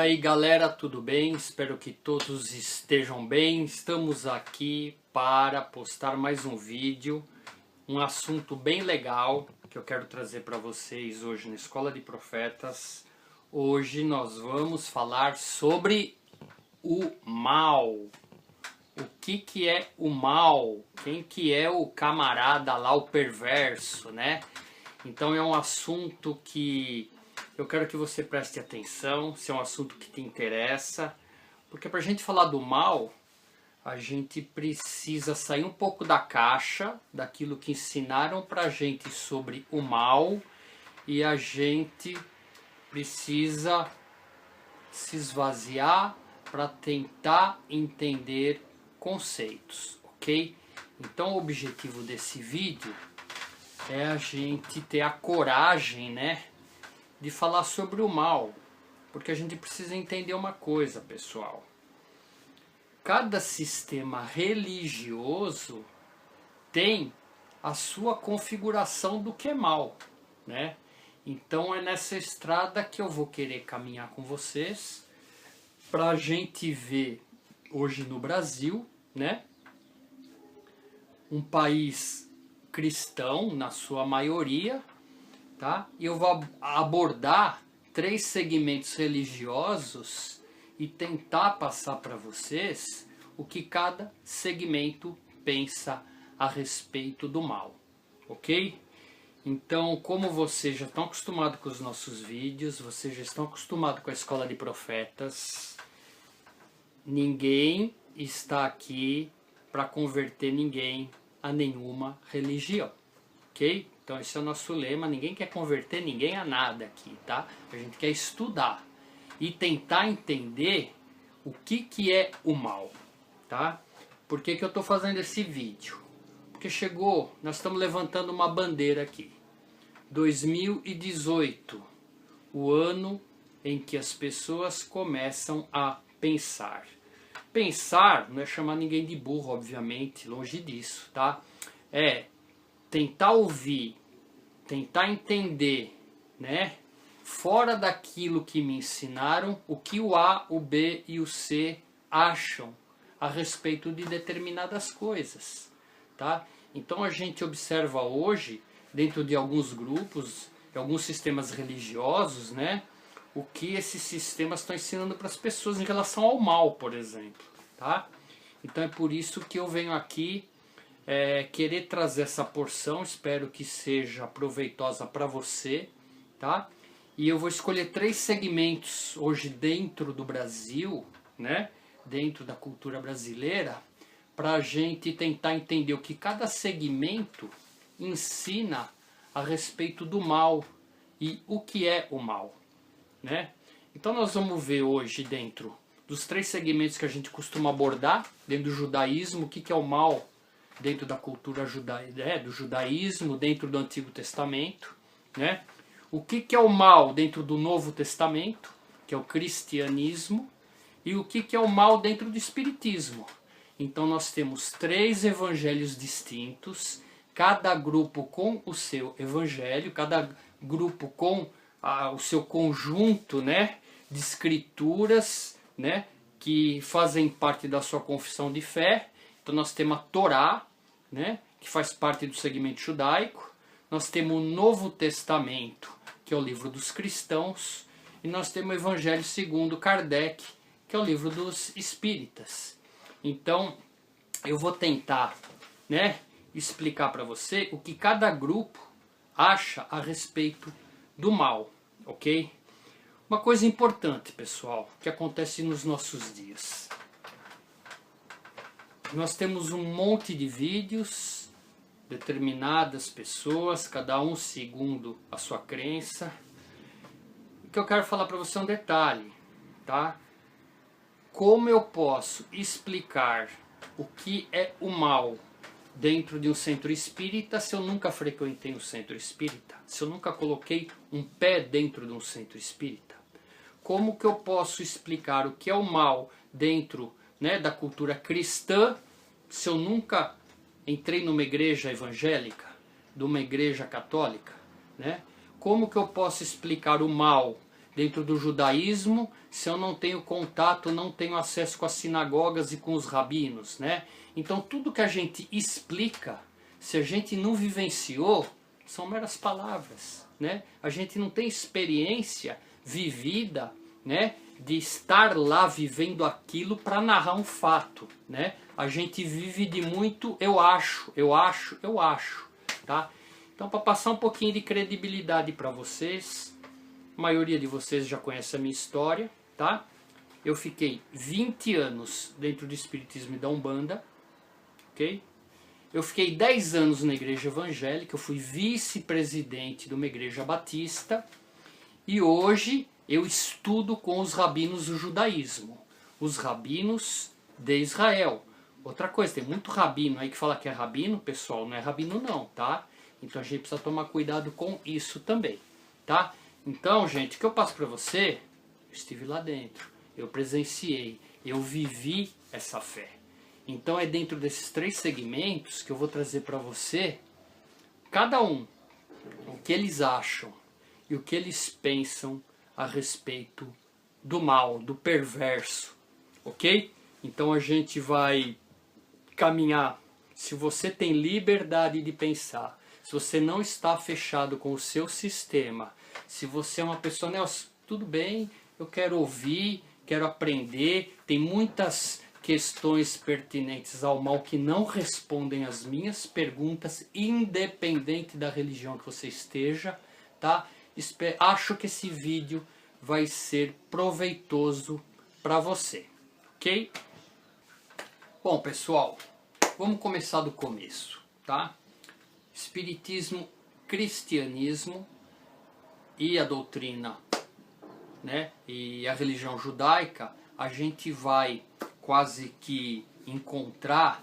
aí galera, tudo bem? Espero que todos estejam bem. Estamos aqui para postar mais um vídeo, um assunto bem legal que eu quero trazer para vocês hoje na Escola de Profetas. Hoje nós vamos falar sobre o mal. O que é o mal? Quem que é o camarada lá, o perverso, né? Então é um assunto que eu quero que você preste atenção, se é um assunto que te interessa, porque para a gente falar do mal, a gente precisa sair um pouco da caixa, daquilo que ensinaram para a gente sobre o mal, e a gente precisa se esvaziar para tentar entender conceitos, ok? Então o objetivo desse vídeo é a gente ter a coragem, né, de falar sobre o mal, porque a gente precisa entender uma coisa, pessoal. Cada sistema religioso tem a sua configuração do que é mal, né? Então é nessa estrada que eu vou querer caminhar com vocês para a gente ver hoje no Brasil, né? Um país cristão na sua maioria, tá? E eu vou abordar 3 segmentos religiosos e tentar passar para vocês o que cada segmento pensa a respeito do mal, ok? Então, como vocês já estão acostumados com os nossos vídeos, vocês já estão acostumados com a Escola de Profetas, ninguém está aqui para converter ninguém a nenhuma religião, ok? Então esse é o nosso lema, ninguém quer converter ninguém a nada aqui, tá? A gente quer estudar e tentar entender o que é o mal, tá? Por que eu estou fazendo esse vídeo? Porque chegou, nós estamos levantando uma bandeira aqui. 2018, o ano em que as pessoas começam a pensar. Pensar não é chamar ninguém de burro, obviamente, longe disso, tá? É tentar ouvir, tentar entender, né, fora daquilo que me ensinaram, o que o A, o B e o C acham a respeito de determinadas coisas, tá? Então a gente observa hoje, dentro de alguns grupos, de alguns sistemas religiosos, né, o que esses sistemas estão ensinando para as pessoas em relação ao mal, por exemplo, tá? Então é por isso que eu venho aqui querer trazer essa porção, espero que seja proveitosa para você, tá? E eu vou escolher 3 segmentos hoje dentro do Brasil, né? Dentro da cultura brasileira, para a gente tentar entender o que cada segmento ensina a respeito do mal e o que é o mal, né? Então nós vamos ver hoje dentro dos 3 segmentos que a gente costuma abordar, dentro do judaísmo, o que é o mal dentro da cultura do judaísmo, dentro do Antigo Testamento, né? O que é o mal dentro do Novo Testamento, que é o cristianismo, e o que é o mal dentro do espiritismo. Então nós temos 3 evangelhos distintos, cada grupo com o seu evangelho, cada grupo com o seu conjunto, né, de escrituras, né, que fazem parte da sua confissão de fé. Então nós temos a Torá, né, que faz parte do segmento judaico. Nós temos o Novo Testamento, que é o livro dos cristãos. E nós temos o Evangelho segundo Kardec, que é o livro dos espíritas. Então eu vou tentar, né, explicar para você o que cada grupo acha a respeito do mal, ok? Uma coisa importante, pessoal, que acontece nos nossos dias. Nós temos um monte de vídeos, determinadas pessoas, cada um segundo a sua crença. O que eu quero falar para você é um detalhe, tá? Como eu posso explicar o que é o mal dentro de um centro espírita se eu nunca frequentei um centro espírita? Se eu nunca coloquei um pé dentro de um centro espírita? Como que eu posso explicar o que é o mal dentro, né, da cultura cristã, se eu nunca entrei numa igreja evangélica, de uma igreja católica, né? Como que eu posso explicar o mal dentro do judaísmo se eu não tenho contato, não tenho acesso com as sinagogas e com os rabinos, né? Então tudo que a gente explica, se a gente não vivenciou, são meras palavras, né? A gente não tem experiência vivida, né, de estar lá vivendo aquilo para narrar um fato, né? A gente vive de muito eu acho, tá? Então, para passar um pouquinho de credibilidade para vocês, a maioria de vocês já conhece a minha história, tá? Eu fiquei 20 anos dentro do Espiritismo e da Umbanda, ok? Eu fiquei 10 anos na igreja evangélica, eu fui vice-presidente de uma igreja batista, e hoje eu estudo com os rabinos do judaísmo, os rabinos de Israel. Outra coisa, tem muito rabino aí que fala que é rabino, pessoal, não é rabino não, tá? Então a gente precisa tomar cuidado com isso também, tá? Então, gente, o que eu passo para você, eu estive lá dentro, eu presenciei, eu vivi essa fé. Então é dentro desses 3 segmentos que eu vou trazer para você, cada um, o que eles acham e o que eles pensam a respeito do mal, do perverso, ok? Então a gente vai caminhar. Se você tem liberdade de pensar, se você não está fechado com o seu sistema, se você é uma pessoa, Nelson, tudo bem, eu quero ouvir, quero aprender, tem muitas questões pertinentes ao mal que não respondem às minhas perguntas, independente da religião que você esteja, tá? Acho que esse vídeo vai ser proveitoso para você, ok? Bom, pessoal, vamos começar do começo, tá? Espiritismo, cristianismo e a doutrina, né? E a religião judaica, a gente vai quase que encontrar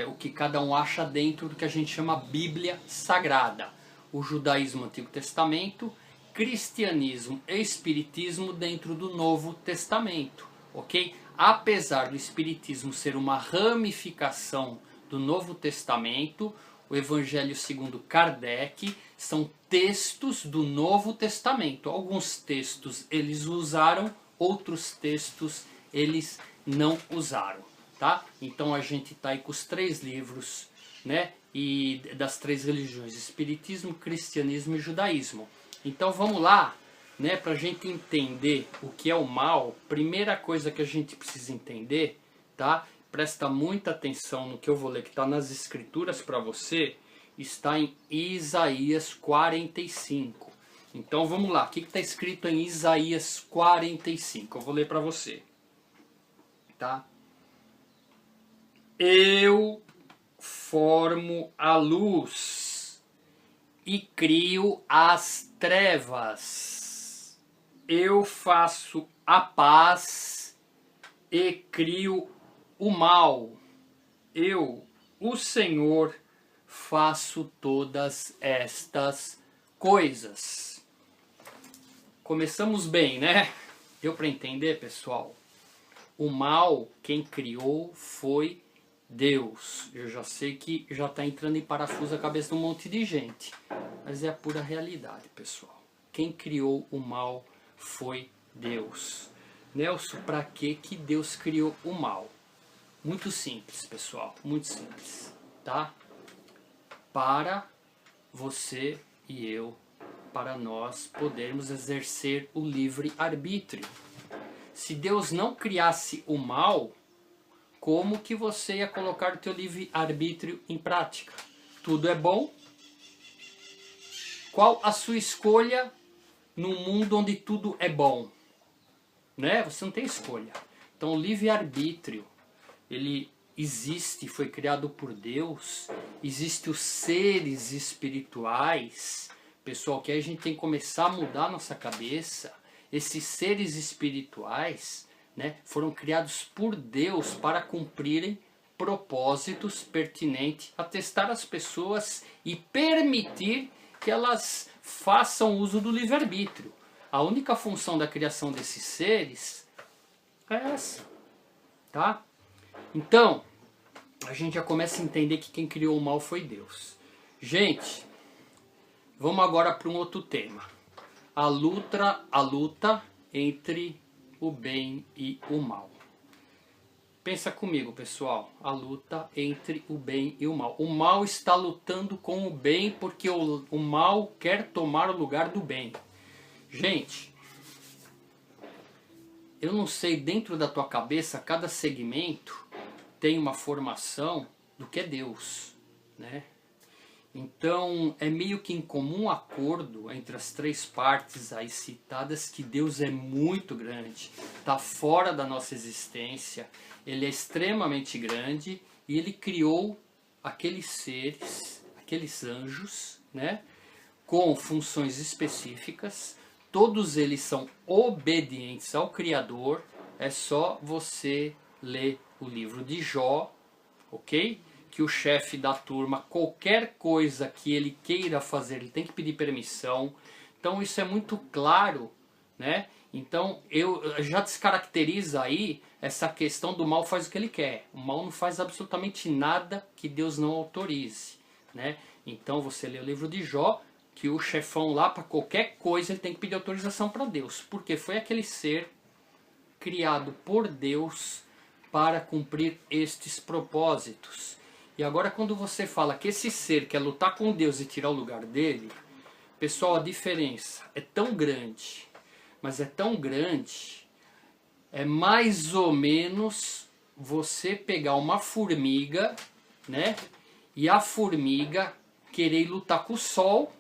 o que cada um acha dentro do que a gente chama Bíblia Sagrada. O judaísmo, Antigo Testamento, cristianismo e espiritismo dentro do Novo Testamento, ok? Apesar do espiritismo ser uma ramificação do Novo Testamento, o Evangelho segundo Kardec são textos do Novo Testamento. Alguns textos eles usaram, outros textos eles não usaram, tá? Então a gente está aí com os 3 livros, né? E das 3 religiões, espiritismo, cristianismo e judaísmo. Então vamos lá, né, para a gente entender o que é o mal. Primeira coisa que a gente precisa entender, tá? Presta muita atenção no que eu vou ler, que está nas escrituras para você, está em Isaías 45. Então vamos lá, o que está escrito em Isaías 45? Eu vou ler para você, tá? Eu formo a luz e crio as trevas. Eu faço a paz e crio o mal. Eu, o Senhor, faço todas estas coisas. Começamos bem, né? Deu para entender, pessoal? O mal, quem criou foi Deus. Eu já sei que já está entrando em parafuso a cabeça de um monte de gente, mas é a pura realidade, pessoal. Quem criou o mal foi Deus. Nelson, para que Deus criou o mal? Muito simples, pessoal, muito simples, tá? Para você e eu, para nós podermos exercer o livre-arbítrio. Se Deus não criasse o mal, como que você ia colocar o teu livre-arbítrio em prática? Tudo é bom? Qual a sua escolha num mundo onde tudo é bom? Né? Você não tem escolha. Então o livre-arbítrio, ele existe, foi criado por Deus. Existem os seres espirituais. Pessoal, que aí a gente tem que começar a mudar a nossa cabeça. Esses seres espirituais, né, foram criados por Deus para cumprirem propósitos pertinentes a testar as pessoas e permitir que elas façam uso do livre-arbítrio. A única função da criação desses seres é essa, tá? Então, a gente já começa a entender que quem criou o mal foi Deus. Gente, vamos agora para um outro tema. a luta entre o bem e o mal. Pensa comigo, pessoal, a luta entre o bem e o mal. O mal está lutando com o bem porque o mal quer tomar o lugar do bem. Gente, eu não sei, dentro da tua cabeça, cada segmento tem uma formação do que é Deus, né? Então, é meio que em comum acordo entre as três partes aí citadas que Deus é muito grande, está fora da nossa existência, Ele é extremamente grande e Ele criou aqueles seres, aqueles anjos, né, com funções específicas, todos eles são obedientes ao Criador, é só você ler o livro de Jó, ok? Que o chefe da turma, qualquer coisa que ele queira fazer, ele tem que pedir permissão. Então isso é muito claro, né? Então eu já descaracteriza aí essa questão do mal faz o que ele quer. O mal não faz absolutamente nada que Deus não autorize, né? Então você lê o livro de Jó, que o chefão lá, para qualquer coisa, ele tem que pedir autorização para Deus, porque foi aquele ser criado por Deus para cumprir estes propósitos. E agora quando você fala que esse ser quer lutar com Deus e tirar o lugar dele, pessoal, a diferença é tão grande, mas é tão grande, é mais ou menos você pegar uma formiga, né? E a formiga querer lutar com o sol,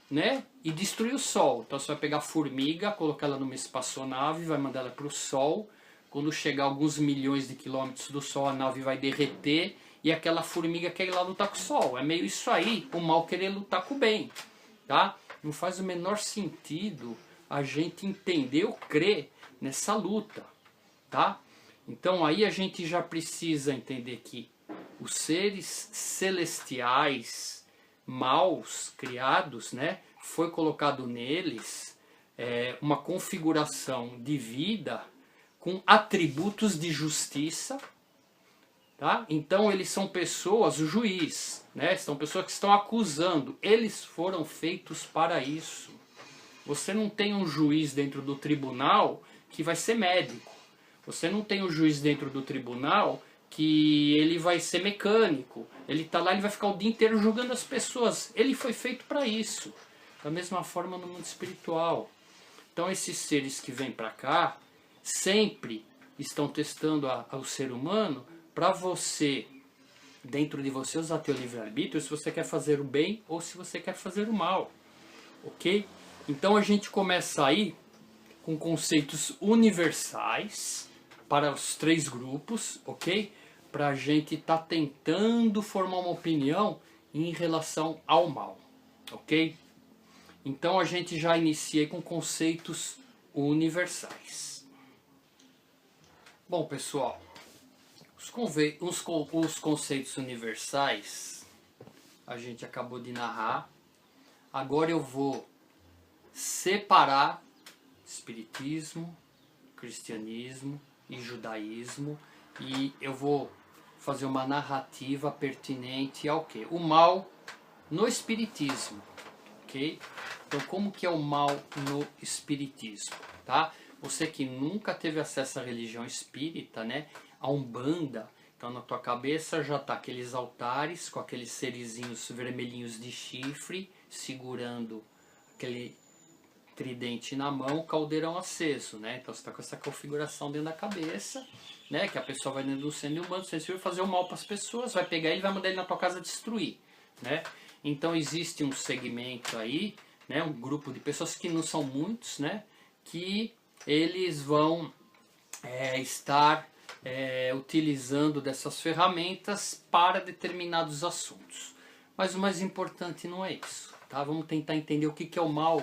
né? E destruir o sol. Então você vai pegar a formiga, colocar ela numa espaçonave, vai mandar ela para o sol. Quando chegar a alguns milhões de quilômetros do sol, a nave vai derreter e aquela formiga quer ir lá lutar com o sol. É meio isso aí, o mal querer lutar com o bem, tá? Não faz o menor sentido a gente entender ou crer nessa luta, tá? Então aí a gente já precisa entender que os seres celestiais maus criados, né, foi colocado neles uma configuração de vida com atributos de justiça, tá? Então eles são pessoas, o juiz, né? São pessoas que estão acusando. Eles foram feitos para isso. Você não tem um juiz dentro do tribunal que vai ser médico. Você não tem um juiz dentro do tribunal que ele vai ser mecânico. Ele está lá, ele vai ficar o dia inteiro julgando as pessoas. Ele foi feito para isso. Da mesma forma no mundo espiritual. Então esses seres que vêm para cá sempre estão testando o ser humano para você, dentro de você, usar teu livre-arbítrio se você quer fazer o bem ou se você quer fazer o mal, ok? Então a gente começa aí com conceitos universais para os três grupos, ok? Para a gente estar tentando formar uma opinião em relação ao mal, ok? Então a gente já inicia aí com conceitos universais. Bom, pessoal, os conceitos universais a gente acabou de narrar. Agora eu vou separar espiritismo, cristianismo e judaísmo e eu vou fazer uma narrativa pertinente ao quê? O mal no espiritismo, ok? Então como que é o mal no espiritismo, tá? Você que nunca teve acesso à religião espírita, né? A Umbanda, então na tua cabeça já tá aqueles altares com aqueles serizinhos vermelhinhos de chifre segurando aquele tridente na mão, caldeirão aceso, né? Então você tá com essa configuração dentro da cabeça, né? Que a pessoa vai dentro do centro de Umbanda, você vai fazer o mal para as pessoas, vai pegar ele e vai mandar ele na tua casa destruir, né? Então existe um segmento aí, né? Um grupo de pessoas que não são muitos, né? Que eles vão estar utilizando dessas ferramentas para determinados assuntos. Mas o mais importante não é isso, tá? Vamos tentar entender o que é o mal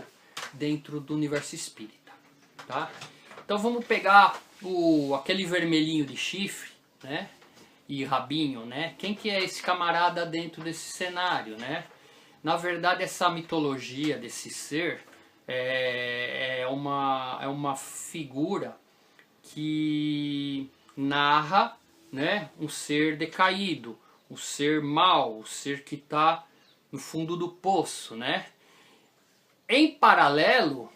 dentro do universo espírita, tá? Então vamos pegar aquele vermelhinho de chifre, né? E rabinho, né? Quem que é esse camarada dentro desse cenário, né? Na verdade, essa mitologia desse ser é uma figura que narra, né, um ser decaído, um ser mau, um ser que está no fundo do poço, né? Em paralelo,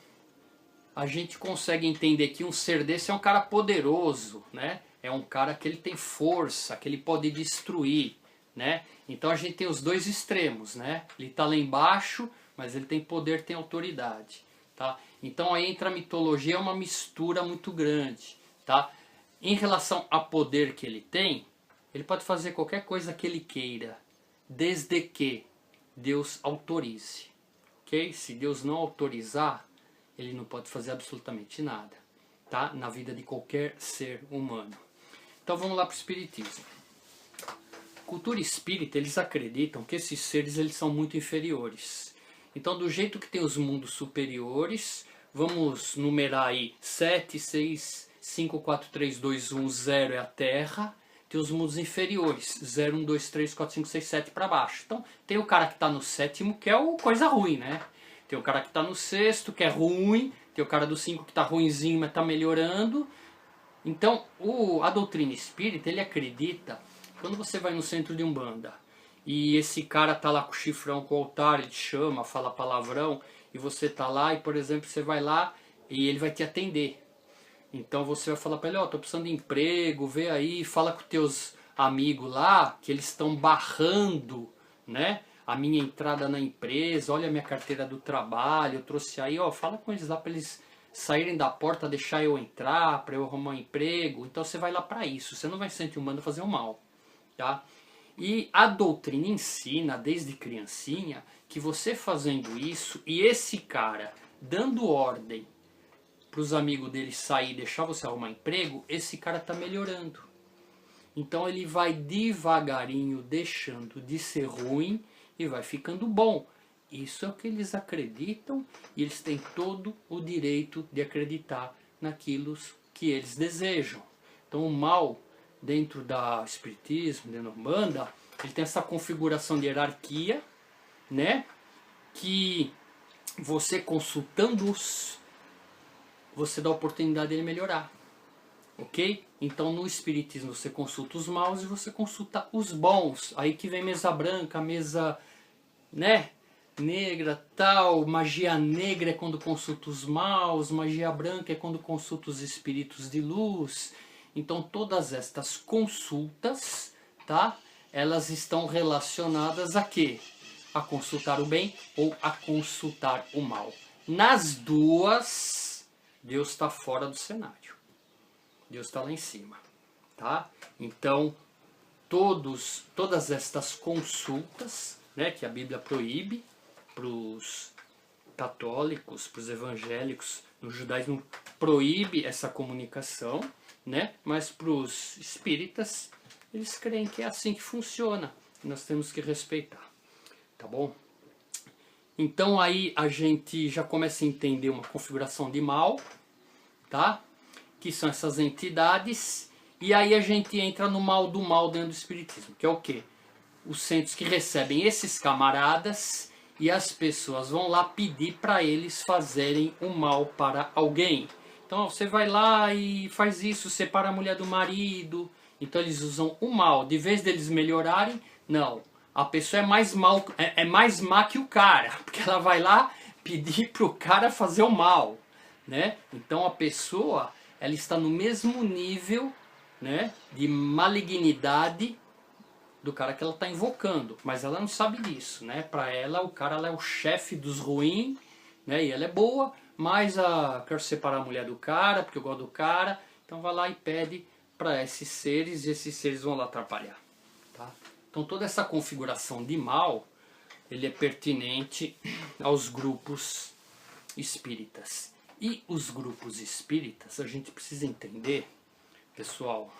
a gente consegue entender que um ser desse é um cara poderoso, né? É um cara que ele tem força, que ele pode destruir, né? Então a gente tem os dois extremos, né? Ele está lá embaixo, mas ele tem poder, tem autoridade, tá? Então aí entra a mitologia, é uma mistura muito grande, tá? Em relação a poder que ele pode fazer qualquer coisa que ele queira, desde que Deus autorize, ok? Se Deus não autorizar, ele não pode fazer absolutamente nada, tá? Na vida de qualquer ser humano. Então vamos lá para o espiritismo. Cultura espírita, eles acreditam que esses seres eles são muito inferiores. Então, do jeito que tem os mundos superiores, vamos numerar aí 7, 6, 5, 4, 3, 2, 1, 0 é a Terra. Tem os mundos inferiores, 0, 1, 2, 3, 4, 5, 6, 7 para baixo. Então, tem o cara que está no sétimo, que é o coisa ruim, né? Tem o cara que está no sexto, que é ruim. Tem o cara do 5 que está ruinzinho, mas está melhorando. Então, a doutrina espírita, ele acredita, quando você vai no centro de Umbanda, e esse cara tá lá com o chifrão, com o altar, ele te chama, fala palavrão, e você tá lá, e por exemplo, você vai lá, e ele vai te atender. Então você vai falar para ele, ó, tô precisando de emprego, vê aí, fala com teus amigos lá, que eles estão barrando, né, a minha entrada na empresa, olha a minha carteira do trabalho, eu trouxe aí, ó, fala com eles lá para eles saírem da porta, deixar eu entrar, para eu arrumar um emprego. Então você vai lá para isso, você não vai sentir um bando fazer o mal, tá? E a doutrina ensina, desde criancinha, que você fazendo isso, e esse cara dando ordem para os amigos dele sair e deixar você arrumar emprego, esse cara está melhorando. Então ele vai devagarinho deixando de ser ruim e vai ficando bom. Isso é o que eles acreditam e eles têm todo o direito de acreditar naquilo que eles desejam. Então o mal dentro da espiritismo, dentro da Umbanda, ele tem essa configuração de hierarquia, né? Que você consultando-os, você dá a oportunidade dele melhorar. Ok? Então no espiritismo você consulta os maus e você consulta os bons. Aí que vem mesa branca, mesa, né, negra, tal. Magia negra é quando consulta os maus, magia branca é quando consulta os espíritos de luz. Então todas estas consultas, tá? Elas estão relacionadas a quê? A consultar o bem ou a consultar o mal. Nas duas, Deus está fora do cenário. Deus está lá em cima, tá? Então, todas estas consultas, né, que a Bíblia proíbe para os católicos, para os evangélicos, no judaísmo proíbe essa comunicação, né? Mas para os espíritas, eles creem que é assim que funciona. Nós temos que respeitar, tá bom? Então aí a gente já começa a entender uma configuração de mal, tá? Que são essas entidades, e aí a gente entra no mal do mal dentro do espiritismo, que é o quê? Os centros que recebem esses camaradas e as pessoas vão lá pedir para eles fazerem o mal para alguém. Então você vai lá e faz isso, separa a mulher do marido. Então eles usam o mal, de vez deles melhorarem, não. A pessoa é mais mal, é mais má que o cara, porque ela vai lá pedir para o cara fazer o mal, né? Então a pessoa, ela está no mesmo nível, né, de malignidade do cara que ela está invocando, mas ela não sabe disso, né? Para ela, o cara ela é o chefe dos ruins, né? E ela é boa, mas quero separar a mulher do cara, porque eu gosto do cara, então vai lá e pede para esses seres, e esses seres vão lá atrapalhar, tá? Então toda essa configuração de mal, ele é pertinente aos grupos espíritas. E os grupos espíritas, a gente precisa entender, pessoal,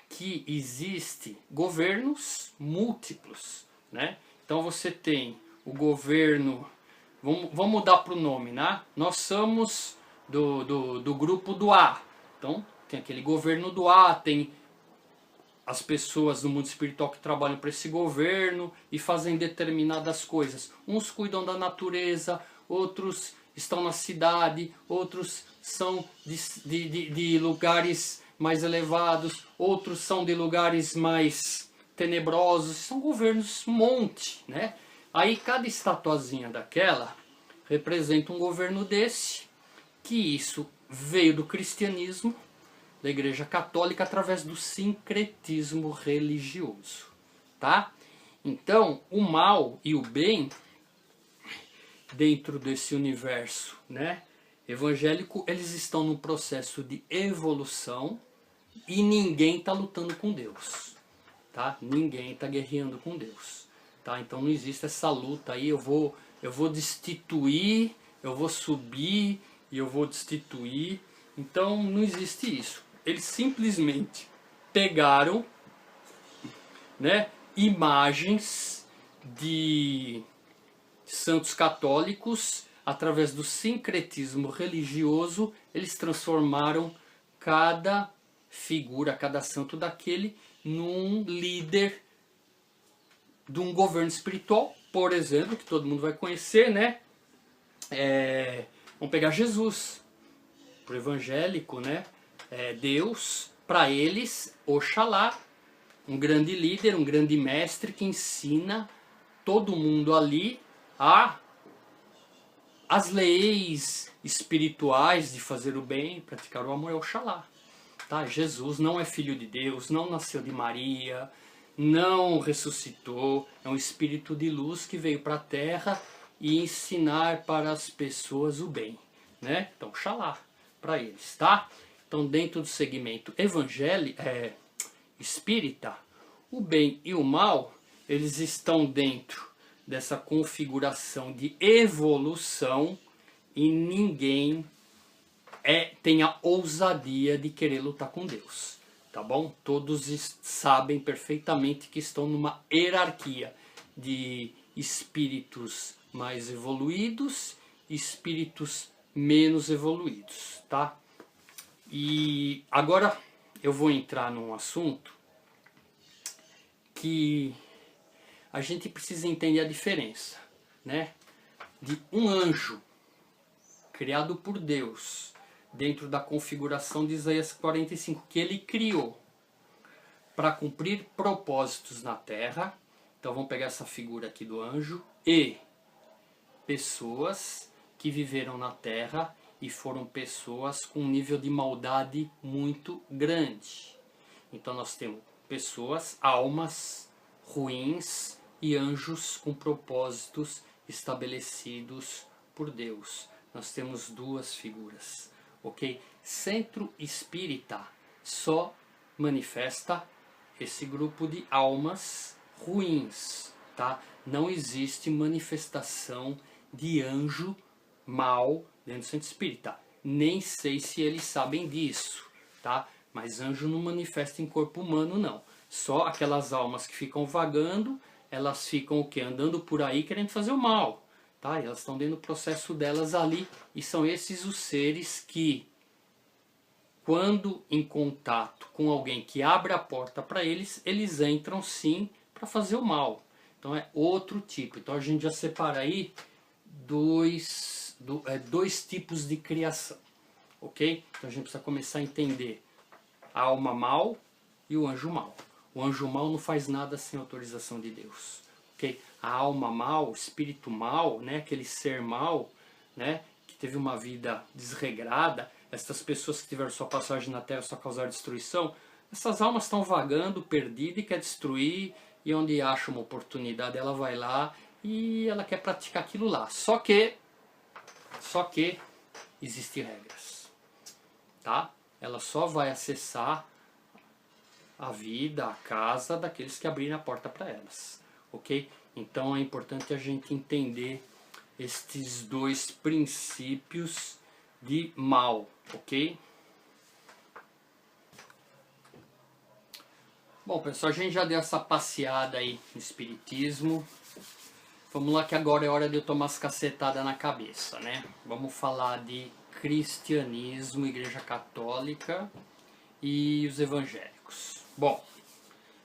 que existe governos múltiplos, né? Então você tem o governo, vamos mudar para o nome, né? Nós somos do grupo do A. Então tem aquele governo do A, tem as pessoas do mundo espiritual que trabalham para esse governo e fazem determinadas coisas. Uns cuidam da natureza, outros estão na cidade, outros são de lugares mais elevados, outros são de lugares mais tenebrosos. São governos monte, né? Aí cada estatuazinha daquela representa um governo desse, que isso veio do cristianismo, da Igreja Católica, através do sincretismo religioso, tá? Então, o mal e o bem, dentro desse universo, né, evangélico, eles estão num processo de evolução e ninguém está lutando com Deus, tá? Ninguém está guerreando com Deus, tá? Então não existe essa luta aí, eu vou destituir, eu vou subir e eu vou destituir. Então não existe isso. Eles simplesmente pegaram, né, imagens de santos católicos, através do sincretismo religioso, eles transformaram cada figura, cada santo daquele, num líder de um governo espiritual, por exemplo, que todo mundo vai conhecer, né? Vamos pegar Jesus, pro evangélico, né? Deus, para eles, Oxalá, um grande líder, um grande mestre que ensina todo mundo ali as leis espirituais de fazer o bem, praticar o amor, é Oxalá. Tá? Jesus não é filho de Deus, não nasceu de Maria, não ressuscitou, é um espírito de luz que veio para a terra e ensinar para as pessoas o bem, né? Então, Oxalá para eles, tá? Então, dentro do segmento espírita, o bem e o mal, eles estão dentro dessa configuração de evolução e ninguém tem a ousadia de querer lutar com Deus, tá bom? Todos sabem perfeitamente que estão numa hierarquia de espíritos mais evoluídos e espíritos menos evoluídos, tá? E agora eu vou entrar num assunto que a gente precisa entender a diferença, né? De um anjo criado por Deus, dentro da configuração de Isaías 45, que ele criou para cumprir propósitos na terra. Então vamos pegar essa figura aqui do anjo, e pessoas que viveram na terra e foram pessoas com um nível de maldade muito grande. Então nós temos pessoas, almas ruins e anjos com propósitos estabelecidos por Deus. Nós temos duas figuras, ok? Centro espírita só manifesta esse grupo de almas ruins, tá? Não existe manifestação de anjo mal dentro do centro espírita. Nem sei se eles sabem disso, tá? Mas anjo não manifesta em corpo humano, não. Só aquelas almas que ficam vagando, elas ficam o quê? Andando por aí querendo fazer o mal, tá? E elas estão dentro do processo delas ali, e são esses os seres que, quando em contato com alguém que abre a porta para eles, eles entram sim para fazer o mal. Então é outro tipo. Então a gente já separa aí dois tipos de criação, ok? Então a gente precisa começar a entender a alma mal e o anjo mal. O anjo mal não faz nada sem autorização de Deus, ok? A alma mal, o espírito mal, né, aquele ser mal, né, que teve uma vida desregrada, essas pessoas que tiveram sua passagem na Terra só causaram destruição, essas almas estão vagando, perdidas e quer destruir, e onde acha uma oportunidade ela vai lá e ela quer praticar aquilo lá. Só que existem regras, tá? Ela só vai acessar a vida, a casa daqueles que abrirem a porta para elas, ok? Então é importante a gente entender estes dois princípios de mal, ok? Bom, pessoal, a gente já deu essa passeada aí no espiritismo. Vamos lá que agora é hora de eu tomar as cacetadas na cabeça, né? Vamos falar de cristianismo, igreja católica e os evangélicos. Bom,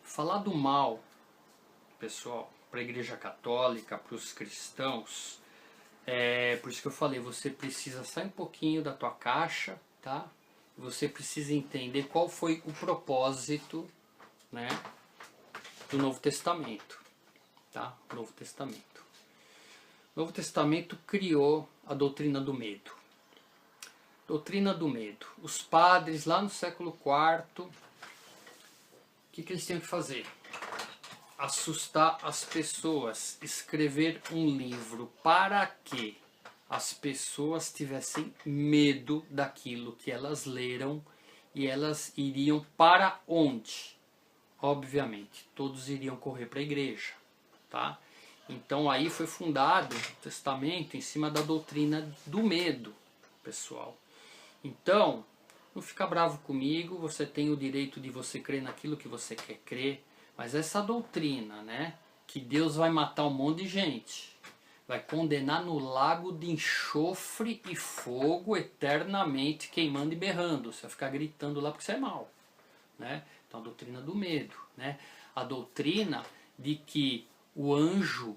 falar do mal, pessoal, para a igreja católica, para os cristãos, por isso que eu falei, você precisa sair um pouquinho da tua caixa, tá? Você precisa entender qual foi o propósito, né, do Novo Testamento, tá? Novo Testamento. O Novo Testamento criou a doutrina do medo. Doutrina do medo. Os padres lá no século IV, o que eles tinham que fazer? Assustar as pessoas, escrever um livro para que as pessoas tivessem medo daquilo que elas leram e elas iriam para onde? Obviamente, todos iriam correr para a igreja, tá? Então aí foi fundado o testamento em cima da doutrina do medo, pessoal. Então, não fica bravo comigo, você tem o direito de você crer naquilo que você quer crer, mas essa doutrina, né, que Deus vai matar um monte de gente, vai condenar no lago de enxofre e fogo eternamente, queimando e berrando, você vai ficar gritando lá porque você é mau, né? Então a doutrina do medo, né? A doutrina de que o anjo,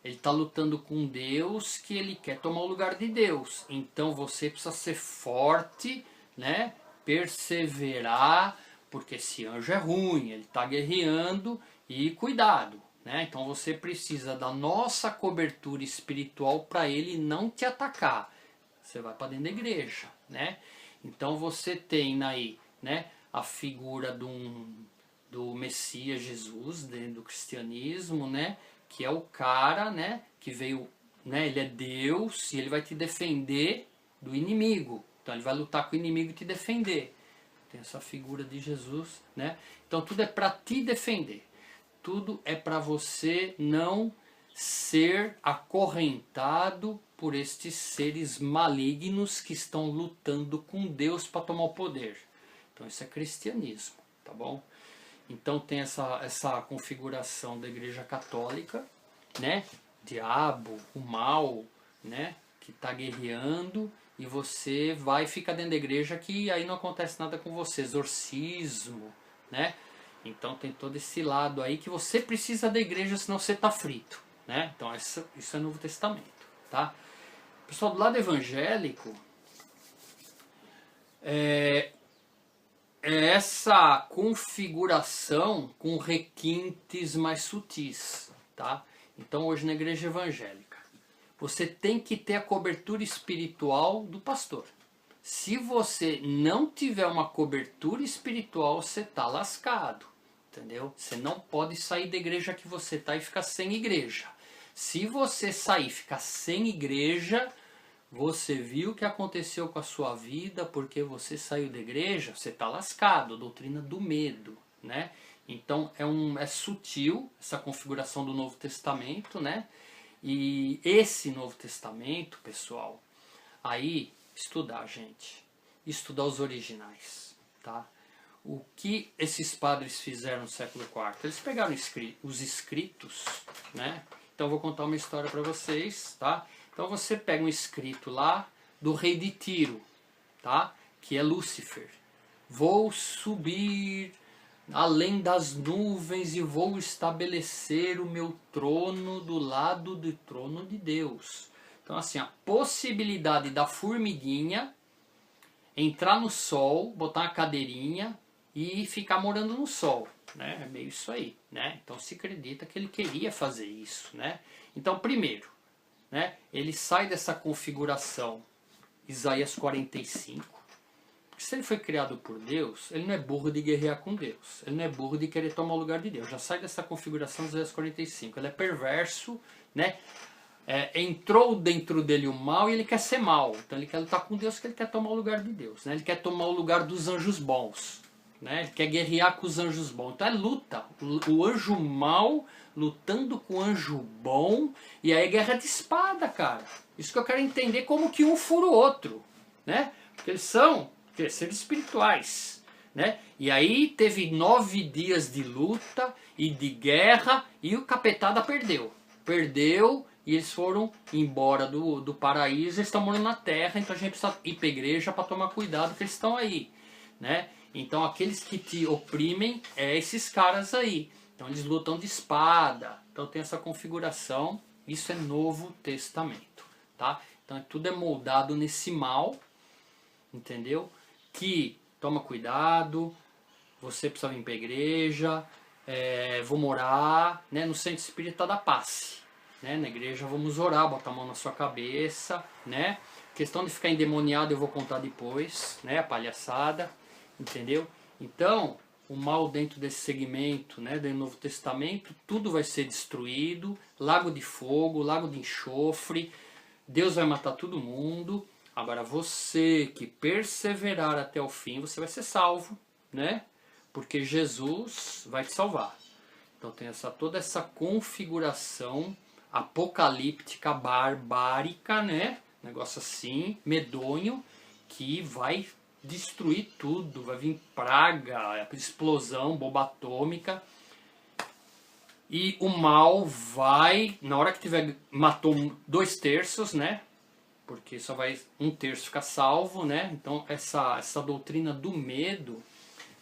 ele está lutando com Deus, que ele quer tomar o lugar de Deus. Então você precisa ser forte, né? Perseverar, porque esse anjo é ruim, ele está guerreando, e cuidado, né? Então você precisa da nossa cobertura espiritual para ele não te atacar. Você vai para dentro da igreja, né? Então você tem aí, né, a figura do Messias Jesus dentro do cristianismo, né? Que é o cara, né, que veio, né, ele é Deus e ele vai te defender do inimigo. Então ele vai lutar com o inimigo e te defender. Tem essa figura de Jesus, né? Então tudo é para te defender. Tudo é para você não ser acorrentado por estes seres malignos que estão lutando com Deus para tomar o poder. Então isso é cristianismo, tá bom? Então tem essa configuração da Igreja Católica, né? Diabo, o mal, né? Que está guerreando e você vai ficar dentro da igreja que aí não acontece nada com você. Exorcismo, né? Então tem todo esse lado aí que você precisa da igreja, senão você está frito, né? Então isso é Novo Testamento, tá? Pessoal, do lado evangélico, é essa configuração com requintes mais sutis, tá? Então hoje na igreja evangélica, você tem que ter a cobertura espiritual do pastor. Se você não tiver uma cobertura espiritual, você tá lascado, entendeu? Você não pode sair da igreja que você tá e ficar sem igreja. Se você sair e ficar sem igreja, você viu o que aconteceu com a sua vida porque você saiu da igreja, você está lascado, doutrina do medo, né? Então é sutil essa configuração do Novo Testamento, né? E esse Novo Testamento, pessoal, aí estudar, gente, estudar os originais, tá? O que esses padres fizeram no século IV? Eles pegaram os escritos, né? Então eu vou contar uma história para vocês, tá? Então você pega um escrito lá do rei de Tiro, tá? Que é Lúcifer. Vou subir além das nuvens e vou estabelecer o meu trono do lado do trono de Deus. Então assim, a possibilidade da formiguinha entrar no sol, botar uma cadeirinha e ficar morando no sol, né? É meio isso aí, né? Então se acredita que ele queria fazer isso, né? Então primeiro, né, ele sai dessa configuração Isaías 45, porque se ele foi criado por Deus, ele não é burro de guerrear com Deus, ele não é burro de querer tomar o lugar de Deus, já sai dessa configuração Isaías 45, ele é perverso, né? Entrou dentro dele o mal e ele quer ser mal, então ele quer lutar com Deus porque ele quer tomar o lugar de Deus, né? Ele quer tomar o lugar dos anjos bons, né? Ele quer guerrear com os anjos bons, então é luta, o anjo mau lutando com o anjo bom, e aí é guerra de espada, cara. Isso que eu quero entender, como que um fura o outro, né? Porque eles são seres espirituais, né? E aí teve 9 dias de luta e de guerra e o capetada perdeu. Perdeu e eles foram embora do paraíso, eles estão morando na terra, então a gente precisa ir para a igreja para tomar cuidado que eles estão aí, né? Então aqueles que te oprimem esses caras aí. Então eles lutam de espada. Então tem essa configuração. Isso é Novo Testamento, tá? Então tudo é moldado nesse mal, entendeu? Que toma cuidado. Você precisa vir para a igreja. Vou morar, né, no Centro Espírita da Paz. né? Na igreja vamos orar, botar a mão na sua cabeça, né? Questão de ficar endemoniado eu vou contar depois, né? A palhaçada, entendeu? Então, o mal dentro desse segmento, né, do Novo Testamento, tudo vai ser destruído, lago de fogo, lago de enxofre, Deus vai matar todo mundo. Agora você que perseverar até o fim, você vai ser salvo, né? Porque Jesus vai te salvar. Então tem toda essa configuração apocalíptica, barbárica, né? Negócio assim, medonho, que vai destruir tudo, vai vir praga, explosão, bomba atômica. E o mal vai, na hora que tiver, matou 2/3, né? Porque só vai 1/3 ficar salvo, né? Então essa doutrina do medo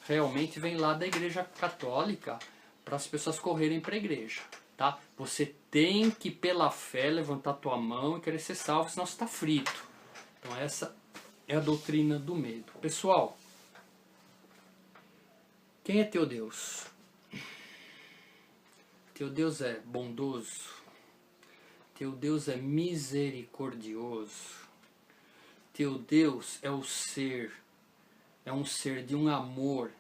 realmente vem lá da Igreja Católica para as pessoas correrem para a igreja, tá? Você tem que pela fé levantar tua mão e querer ser salvo, senão você está frito. Então essa é a doutrina do medo. Pessoal, quem é teu Deus? Teu Deus é bondoso. Teu Deus é misericordioso. Teu Deus é um ser de um amor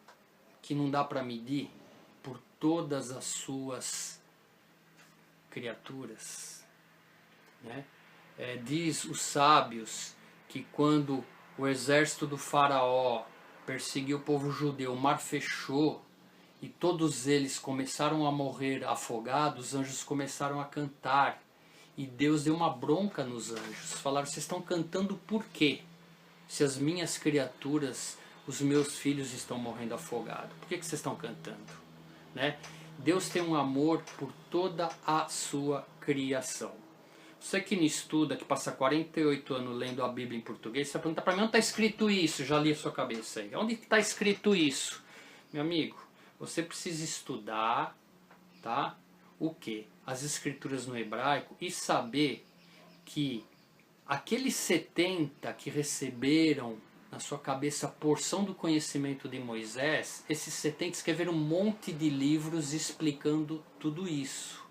que não dá para medir por todas as suas criaturas, né? Diz os sábios que quando o exército do faraó perseguiu o povo judeu, o mar fechou e todos eles começaram a morrer afogados, os anjos começaram a cantar. E Deus deu uma bronca nos anjos. Falaram, vocês estão cantando por quê? Se as minhas criaturas, os meus filhos estão morrendo afogados, por que vocês estão cantando? Né? Deus tem um amor por toda a sua criação. Você que não estuda, que passa 48 anos lendo a Bíblia em português, você pergunta para mim, onde está escrito isso? Já li a sua cabeça aí. Onde está escrito isso? Meu amigo, você precisa estudar, tá? O quê? As escrituras no hebraico e saber que aqueles 70 que receberam na sua cabeça a porção do conhecimento de Moisés, esses 70 escreveram um monte de livros explicando tudo isso,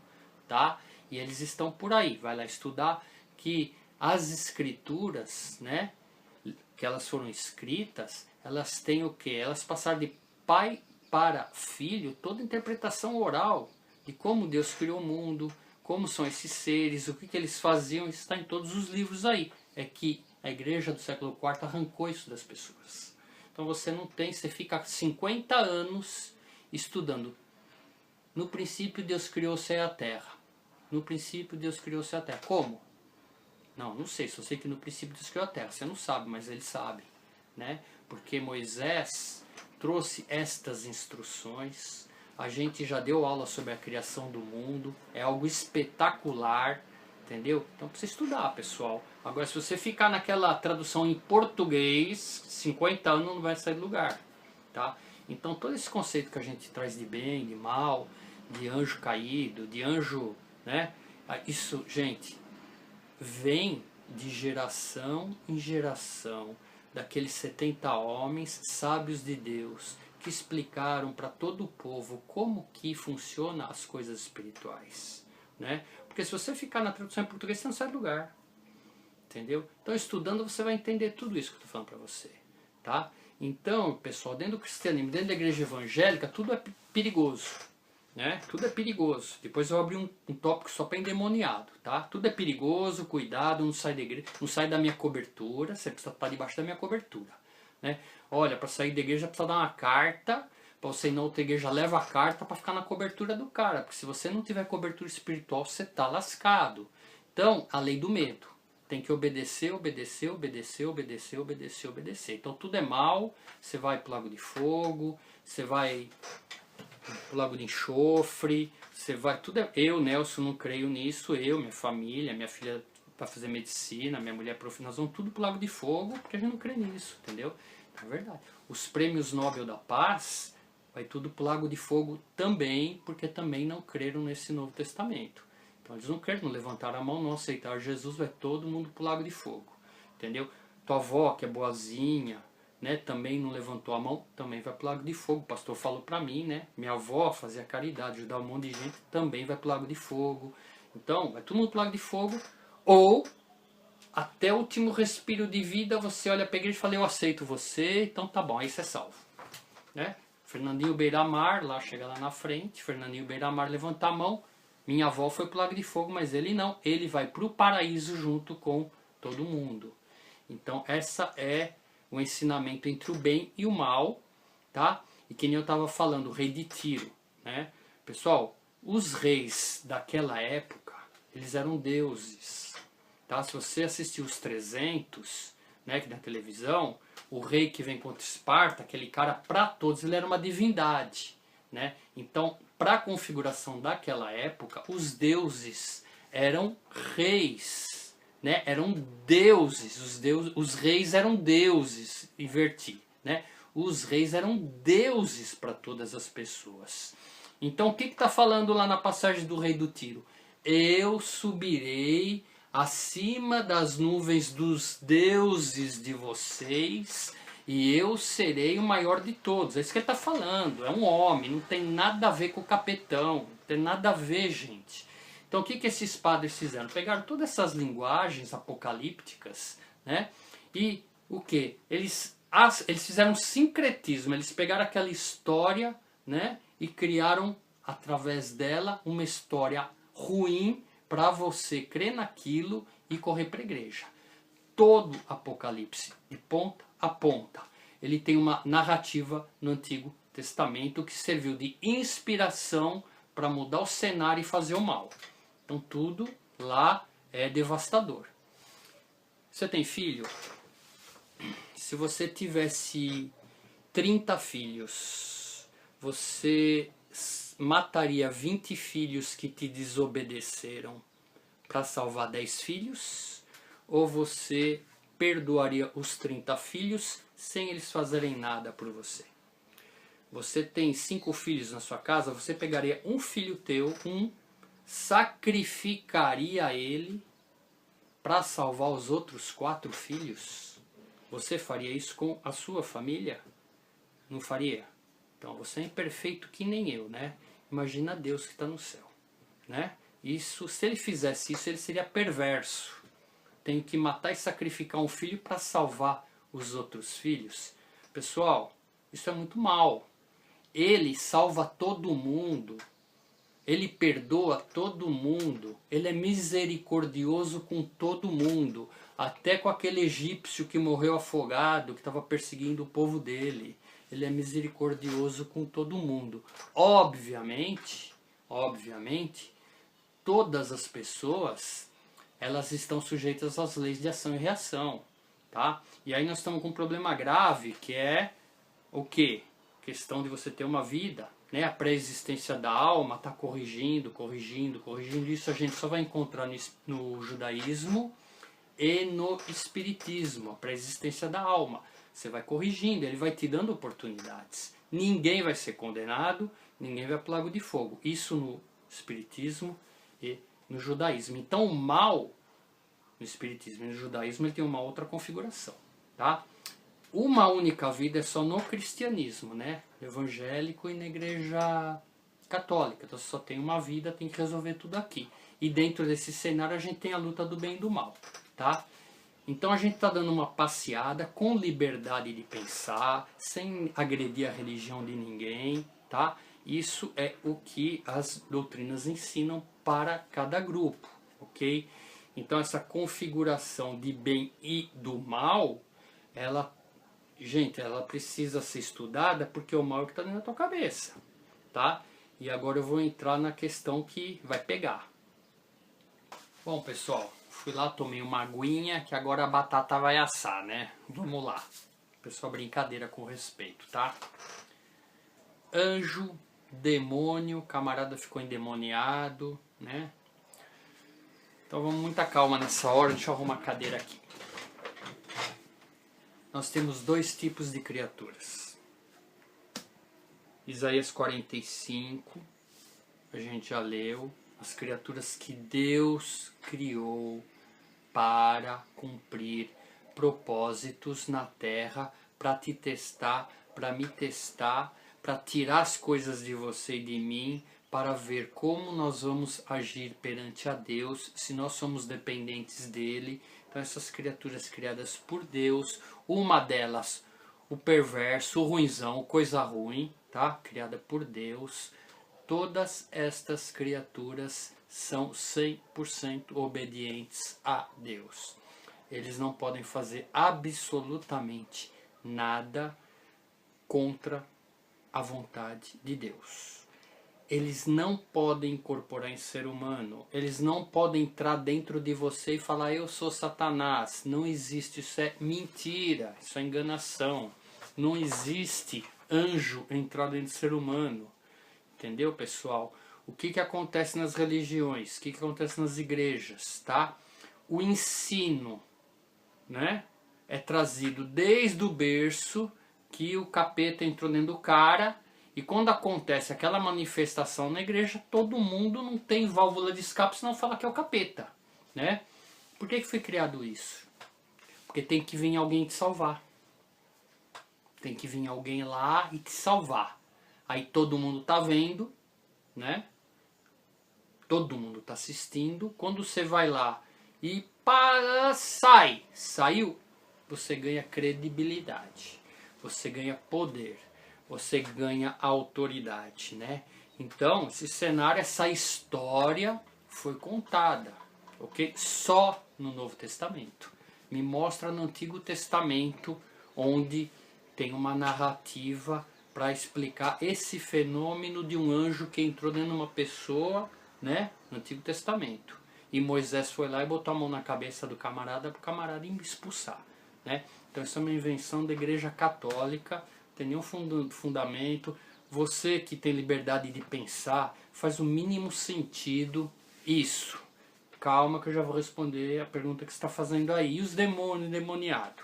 tá? E eles estão por aí, vai lá estudar que as escrituras, né, que elas foram escritas, elas têm o quê? Elas passaram de pai para filho toda a interpretação oral de como Deus criou o mundo, como são esses seres, o que eles faziam, isso está em todos os livros aí. É que a igreja do século IV arrancou isso das pessoas. Então você não tem, você fica 50 anos estudando. No princípio Deus criou o céu e a terra. No princípio Deus criou o céu e a terra. Como? Não sei, só sei que no princípio Deus criou a terra. Você não sabe, mas ele sabe, né? Porque Moisés trouxe estas instruções. A gente já deu aula sobre a criação do mundo. É algo espetacular, entendeu? Então precisa estudar, pessoal. Agora, se você ficar naquela tradução em português, 50 anos não vai sair do lugar, tá? Então todo esse conceito que a gente traz de bem, de mal, de anjo caído, de anjo, né? Isso, gente, vem de geração em geração daqueles 70 homens sábios de Deus que explicaram para todo o povo como que funciona as coisas espirituais, né? Porque se você ficar na tradução em português, você não sai do lugar, entendeu? Então estudando você vai entender tudo isso que eu estou falando para você, tá? Então, pessoal, dentro do cristianismo, dentro da igreja evangélica, tudo é perigoso, né? Tudo é perigoso. Depois eu abri um tópico só para endemoniado, tá? Tudo é perigoso, cuidado, não sai da igreja, não sai da minha cobertura, você precisa estar debaixo da minha cobertura, né? Olha, para sair da igreja precisa dar uma carta, para você ir na outra igreja leva a carta para ficar na cobertura do cara, porque se você não tiver cobertura espiritual, você tá lascado. Então, a lei do medo. Tem que obedecer, obedecer, obedecer, obedecer, obedecer, obedecer. Então tudo é mal, você vai pro lago de fogo, você vai pro lago de enxofre, você vai, tudo é, eu, Nelson, não creio nisso, eu, minha família, minha filha para fazer medicina, minha mulher prof, nós vamos tudo pro lago de fogo, porque a gente não crê nisso, entendeu? É verdade. Os prêmios Nobel da Paz vai tudo pro lago de fogo também, porque também não creram nesse Novo Testamento. Então eles não creram, não levantaram a mão, não aceitaram Jesus, vai todo mundo pro lago de fogo, entendeu? Tua avó, que é boazinha, né, também não levantou a mão, também vai pro lago de fogo. O pastor falou para mim, né? Minha avó fazia caridade, ajudar um monte de gente, também vai pro lago de fogo. Então, vai todo mundo pro lago de fogo, ou até o último respiro de vida você olha pra igreja e fala, eu aceito você, então tá bom, aí você é salvo. Né? Fernandinho Beiramar, lá chega lá na frente, Fernandinho Beiramar levanta a mão, minha avó foi pro lago de fogo, mas ele não, ele vai pro paraíso junto com todo mundo. Então essa é o ensinamento entre o bem e o mal, tá? E que nem eu estava falando, o rei de Tiro, né? Pessoal, os reis daquela época, eles eram deuses, tá? Se você assistiu os 300, né, que na televisão, o rei que vem contra Esparta, aquele cara, para todos, ele era uma divindade, né? Então, para a configuração daquela época, os deuses eram reis, né? Eram deuses, os reis eram deuses, inverti, né? Os reis eram deuses para todas as pessoas. Então o que está falando lá na passagem do rei do Tiro? Eu subirei acima das nuvens dos deuses de vocês e eu serei o maior de todos. É isso que ele está falando, é um homem, não tem nada a ver com o capetão, não tem nada a ver, gente. Então o que esses padres fizeram? Pegaram todas essas linguagens apocalípticas, né? E o que? Eles fizeram um sincretismo, eles pegaram aquela história, né? E criaram através dela uma história ruim para você crer naquilo e correr para a igreja. Todo Apocalipse, de ponta a ponta, ele tem uma narrativa no Antigo Testamento que serviu de inspiração para mudar o cenário e fazer o mal. Então tudo lá é devastador. Você tem filho? Se você tivesse 30 filhos, você mataria 20 filhos que te desobedeceram para salvar 10 filhos? Ou você perdoaria os 30 filhos sem eles fazerem nada por você? Você tem 5 filhos na sua casa, você pegaria um filho teu, sacrificaria ele para salvar os outros 4 filhos? Você faria isso com a sua família? Não faria? Então você é imperfeito que nem eu, né? Imagina Deus que está no céu, né? Isso, se ele fizesse isso, ele seria perverso. Tenho que matar e sacrificar um filho para salvar os outros filhos. Pessoal, isso é muito mal. Ele salva todo mundo. Ele perdoa todo mundo. Ele é misericordioso com todo mundo. Até com aquele egípcio que morreu afogado, que estava perseguindo o povo dele. Ele é misericordioso com todo mundo. Obviamente, todas as pessoas, elas estão sujeitas às leis de ação e reação, tá? E aí nós estamos com um problema grave, que é o quê? Questão de você ter uma vida, né? A pré-existência da alma está corrigindo. Isso a gente só vai encontrar no judaísmo e no espiritismo, a pré-existência da alma. Você vai corrigindo, ele vai te dando oportunidades. Ninguém vai ser condenado, ninguém vai para o lago de fogo. Isso no espiritismo e no judaísmo. Então o mal no espiritismo e no judaísmo ele tem uma outra configuração, tá? Uma única vida é só no cristianismo, né? Evangélico e na igreja católica. Então só tem uma vida, tem que resolver tudo aqui. E dentro desse cenário a gente tem a luta do bem e do mal, tá? Então a gente está dando uma passeada com liberdade de pensar, sem agredir a religião de ninguém, tá? Isso é o que as doutrinas ensinam para cada grupo, ok? Então essa configuração de bem e do mal, ela precisa ser estudada porque o mal é que está dentro da tua cabeça, tá? E agora eu vou entrar na questão que vai pegar. Bom, pessoal, fui lá, tomei uma aguinha, que agora a batata vai assar, né? Vamos lá. Pessoal, brincadeira com respeito, tá? Anjo, demônio, camarada ficou endemoniado, né? Então vamos muita calma nessa hora, deixa eu arrumar a cadeira aqui. Nós temos 2 tipos de criaturas. Isaías 45, a gente já leu. As criaturas que Deus criou para cumprir propósitos na terra, para te testar, para me testar, para tirar as coisas de você e de mim, para ver como nós vamos agir perante a Deus, se nós somos dependentes dele. Então essas criaturas criadas por Deus, uma delas, o perverso, o ruinzão, coisa ruim, tá? Criada por Deus. Todas estas criaturas são 100% obedientes a Deus. Eles não podem fazer absolutamente nada contra a vontade de Deus. Eles não podem incorporar em ser humano. Eles não podem entrar dentro de você e falar: eu sou Satanás. Não existe. Isso é mentira. Isso é enganação. Não existe anjo entrar dentro do ser humano. Entendeu, pessoal? O que acontece nas religiões? O que acontece nas igrejas? Tá? O ensino, né, é trazido desde o berço, que o capeta entrou dentro do cara. E quando acontece aquela manifestação na igreja, todo mundo não tem válvula de escape, senão fala que é o capeta, né? Por que foi criado isso? Porque tem que vir alguém te salvar. Tem que vir alguém lá e te salvar. Aí todo mundo tá vendo, né? Todo mundo tá assistindo. Quando você vai lá e saiu, você ganha credibilidade. Você ganha poder. Você ganha autoridade, né? Então, esse cenário, essa história foi contada, ok? Só no Novo Testamento. Me mostra no Antigo Testamento, onde tem uma narrativa para explicar esse fenômeno de um anjo que entrou dentro de uma pessoa, né? No Antigo Testamento. E Moisés foi lá e botou a mão na cabeça do camarada para o camarada expulsar, né? Então, isso é uma invenção da Igreja Católica. Tem nenhum fundamento. Você que tem liberdade de pensar, faz o mínimo sentido isso. Calma que eu já vou responder a pergunta que você está fazendo aí. E os demônios, demoniado?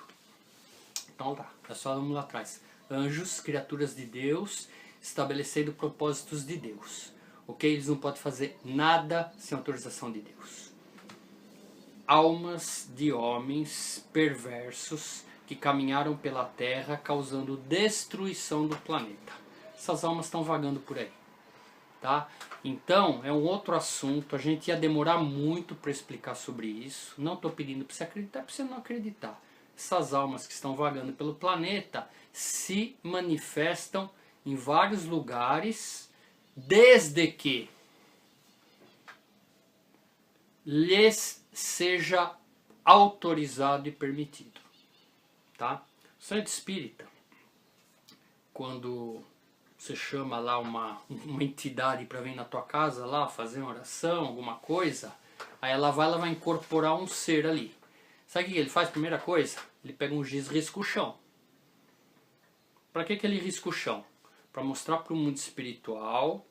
Então tá, nós falamos lá atrás. Anjos, criaturas de Deus, estabelecendo propósitos de Deus. Ok? Eles não podem fazer nada sem autorização de Deus. Almas de homens perversos que caminharam pela Terra causando destruição do planeta. Essas almas estão vagando por aí, tá? Então, é um outro assunto, a gente ia demorar muito para explicar sobre isso. Não estou pedindo para você acreditar, para você não acreditar. Essas almas que estão vagando pelo planeta se manifestam em vários lugares, desde que lhes seja autorizado e permitido. Tá? O centro espírita, quando você chama lá uma entidade para vir na tua casa lá fazer uma oração, alguma coisa, aí ela vai incorporar um ser ali. Sabe o que ele faz? Primeira coisa, ele pega um giz e risca o chão. Para que ele risca o chão? Para mostrar para o mundo espiritual,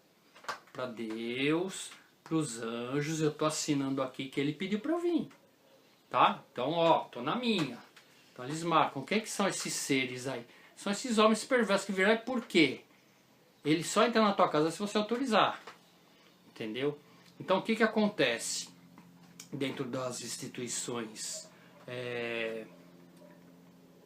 para Deus, para os anjos, eu estou assinando aqui que ele pediu para vir. Tá? Então, ó, tô na minha. Então eles marcam. Quem que são esses seres aí? São esses homens perversos que viraram. Por quê? Ele só entra na tua casa se você autorizar. Entendeu? Então o que acontece dentro das instituições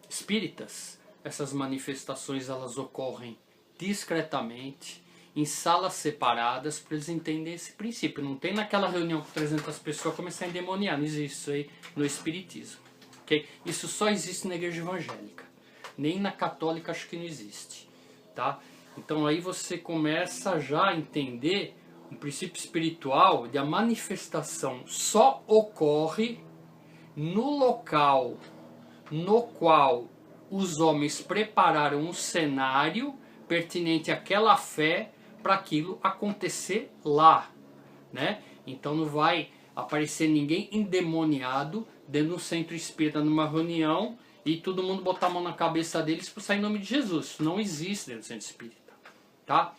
espíritas? Essas manifestações elas ocorrem discretamente, em salas separadas, para eles entenderem esse princípio. Não tem naquela reunião com 300 pessoas começar a endemoniar. Não existe isso aí no espiritismo. Okay? Isso só existe na igreja evangélica. Nem na católica acho que não existe. Tá? Então aí você começa já a entender um princípio espiritual de a manifestação só ocorre no local no qual os homens prepararam um cenário pertinente àquela fé para aquilo acontecer lá, né? Então não vai aparecer ninguém endemoniado dentro de um centro espírita numa reunião e todo mundo botar a mão na cabeça deles e expulsar em nome de Jesus. Isso não existe dentro do centro espírita, tá?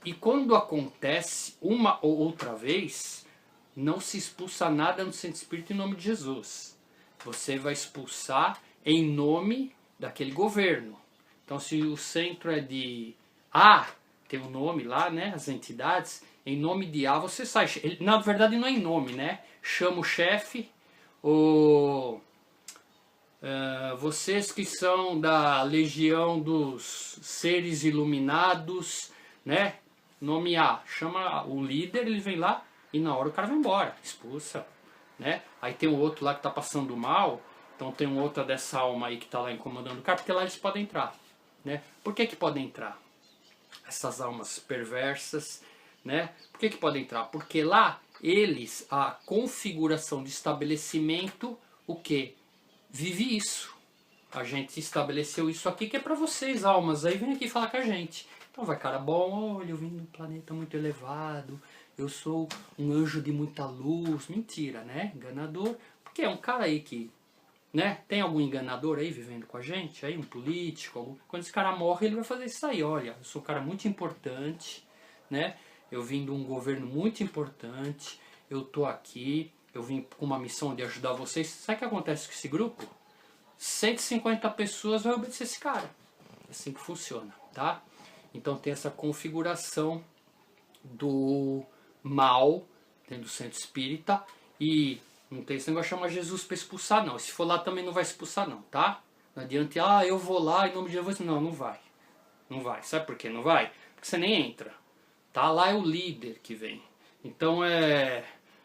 E quando acontece uma ou outra vez, não se expulsa nada no centro espírita em nome de Jesus. Você vai expulsar em nome daquele governo. Então se o centro é de A, tem um nome lá, né, as entidades, em nome de A você sai. Na verdade não é em nome, né? Chama o chefe, vocês que são da legião dos seres iluminados, né? nomear, chama o líder, ele vem lá e na hora o cara vai embora, expulsa, né? Aí tem um outro lá que tá passando mal, então tem um outra dessa alma aí que tá lá incomodando o cara, porque lá eles podem entrar, né? Por que que podem entrar? Essas almas perversas, né? Por que que podem entrar? Porque lá eles, a configuração de estabelecimento, o que? Vive isso. A gente estabeleceu isso aqui que é para vocês, almas. Aí vem aqui falar com a gente. Então vai, cara bom, olha, eu vim de um planeta muito elevado, eu sou um anjo de muita luz. Mentira, né? Enganador. Porque é um cara aí que, né? Tem algum enganador aí vivendo com a gente? Aí um político, algum... Quando esse cara morre, ele vai fazer isso aí. Olha, eu sou um cara muito importante, né? Eu vim de um governo muito importante, eu tô aqui, eu vim com uma missão de ajudar vocês. Sabe o que acontece com esse grupo? 150 pessoas vão obedecer esse cara. É assim que funciona, tá? Então tem essa configuração do mal dentro do centro espírita e não tem esse negócio de chamar Jesus para expulsar, não. Se for lá também não vai expulsar, não, tá? Não adianta, eu vou lá em nome de Jesus. Não, não vai. Não vai. Sabe por que não vai? Porque você nem entra. Tá? Lá é o líder que vem. Então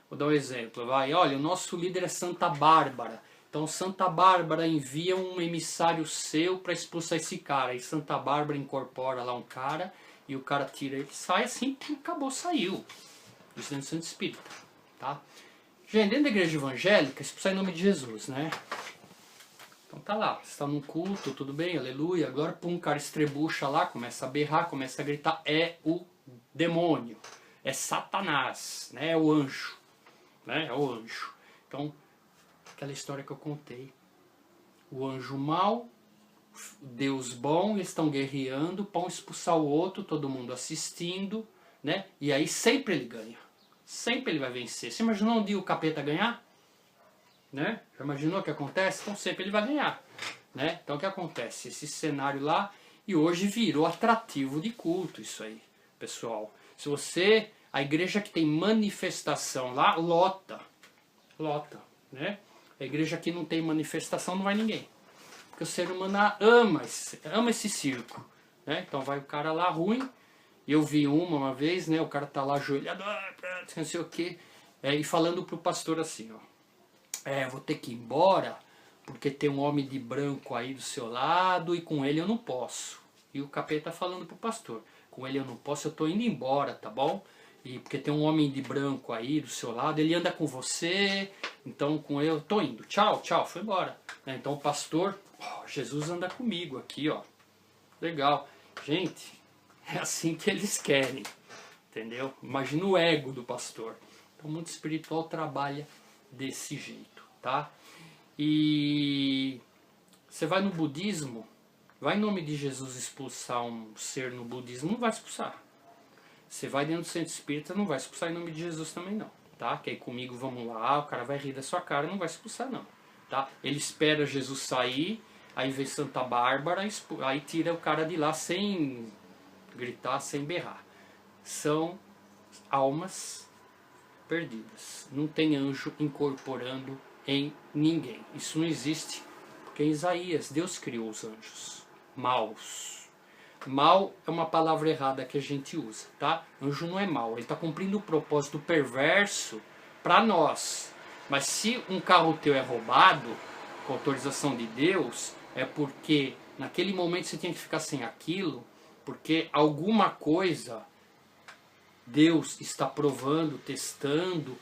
vou dar um exemplo. Olha, o nosso líder é Santa Bárbara. Então Santa Bárbara envia um emissário seu para expulsar esse cara. E Santa Bárbara incorpora lá um cara e o cara tira ele, sai assim, acabou, saiu. Isso dentro do centro espírita, tá? Gente, dentro da igreja evangélica, expulsar em nome de Jesus, né? Então tá lá, você está num culto, tudo bem, aleluia. Agora, pum, o cara estrebucha lá, começa a berrar, começa a gritar. É o demônio, é Satanás, né? É o anjo, né? É o anjo. Então, aquela história que eu contei. O anjo mau, Deus bom, eles estão guerreando para um expulsar o outro, todo mundo assistindo, né? E aí sempre ele ganha. Sempre ele vai vencer. Você imaginou um dia o capeta ganhar? Né? Já imaginou o que acontece? Então sempre ele vai ganhar. Né? Então o que acontece? Esse cenário lá, e hoje virou atrativo de culto isso aí, pessoal. Se você, a igreja que tem manifestação lá, lota. Lota, né? A igreja que não tem manifestação não vai ninguém. Porque o ser humano ama esse circo. Né? Então vai o cara lá ruim. Eu vi uma vez, né? O cara tá lá ajoelhado, não sei o quê. E falando pro pastor assim, ó. Vou ter que ir embora, porque tem um homem de branco aí do seu lado e com ele eu não posso. E o capeta falando pro pastor, com ele eu não posso, eu tô indo embora, tá bom? E porque tem um homem de branco aí do seu lado, ele anda com você, então com ele eu tô indo. Tchau, tchau, foi embora. Então o pastor, Jesus anda comigo aqui, ó. Legal. Gente, é assim que eles querem, entendeu? Imagina o ego do pastor. Então o mundo espiritual trabalha desse jeito, tá? E você vai no budismo, vai em nome de Jesus expulsar um ser no budismo, não vai expulsar. Você vai dentro do centro espírita, não vai expulsar em nome de Jesus também não, tá? Que aí comigo vamos lá, o cara vai rir da sua cara, não vai expulsar não, tá? Ele espera Jesus sair, aí vem Santa Bárbara, aí tira o cara de lá sem gritar, sem berrar. São almas perdidas. Não tem anjo incorporando em ninguém. Isso não existe, porque em Isaías Deus criou os anjos maus. Mal é uma palavra errada que a gente usa, tá? Anjo não é mal, ele está cumprindo o propósito perverso para nós. Mas se um carro teu é roubado, com autorização de Deus, é porque naquele momento você tinha que ficar sem aquilo, porque alguma coisa Deus está provando, testando,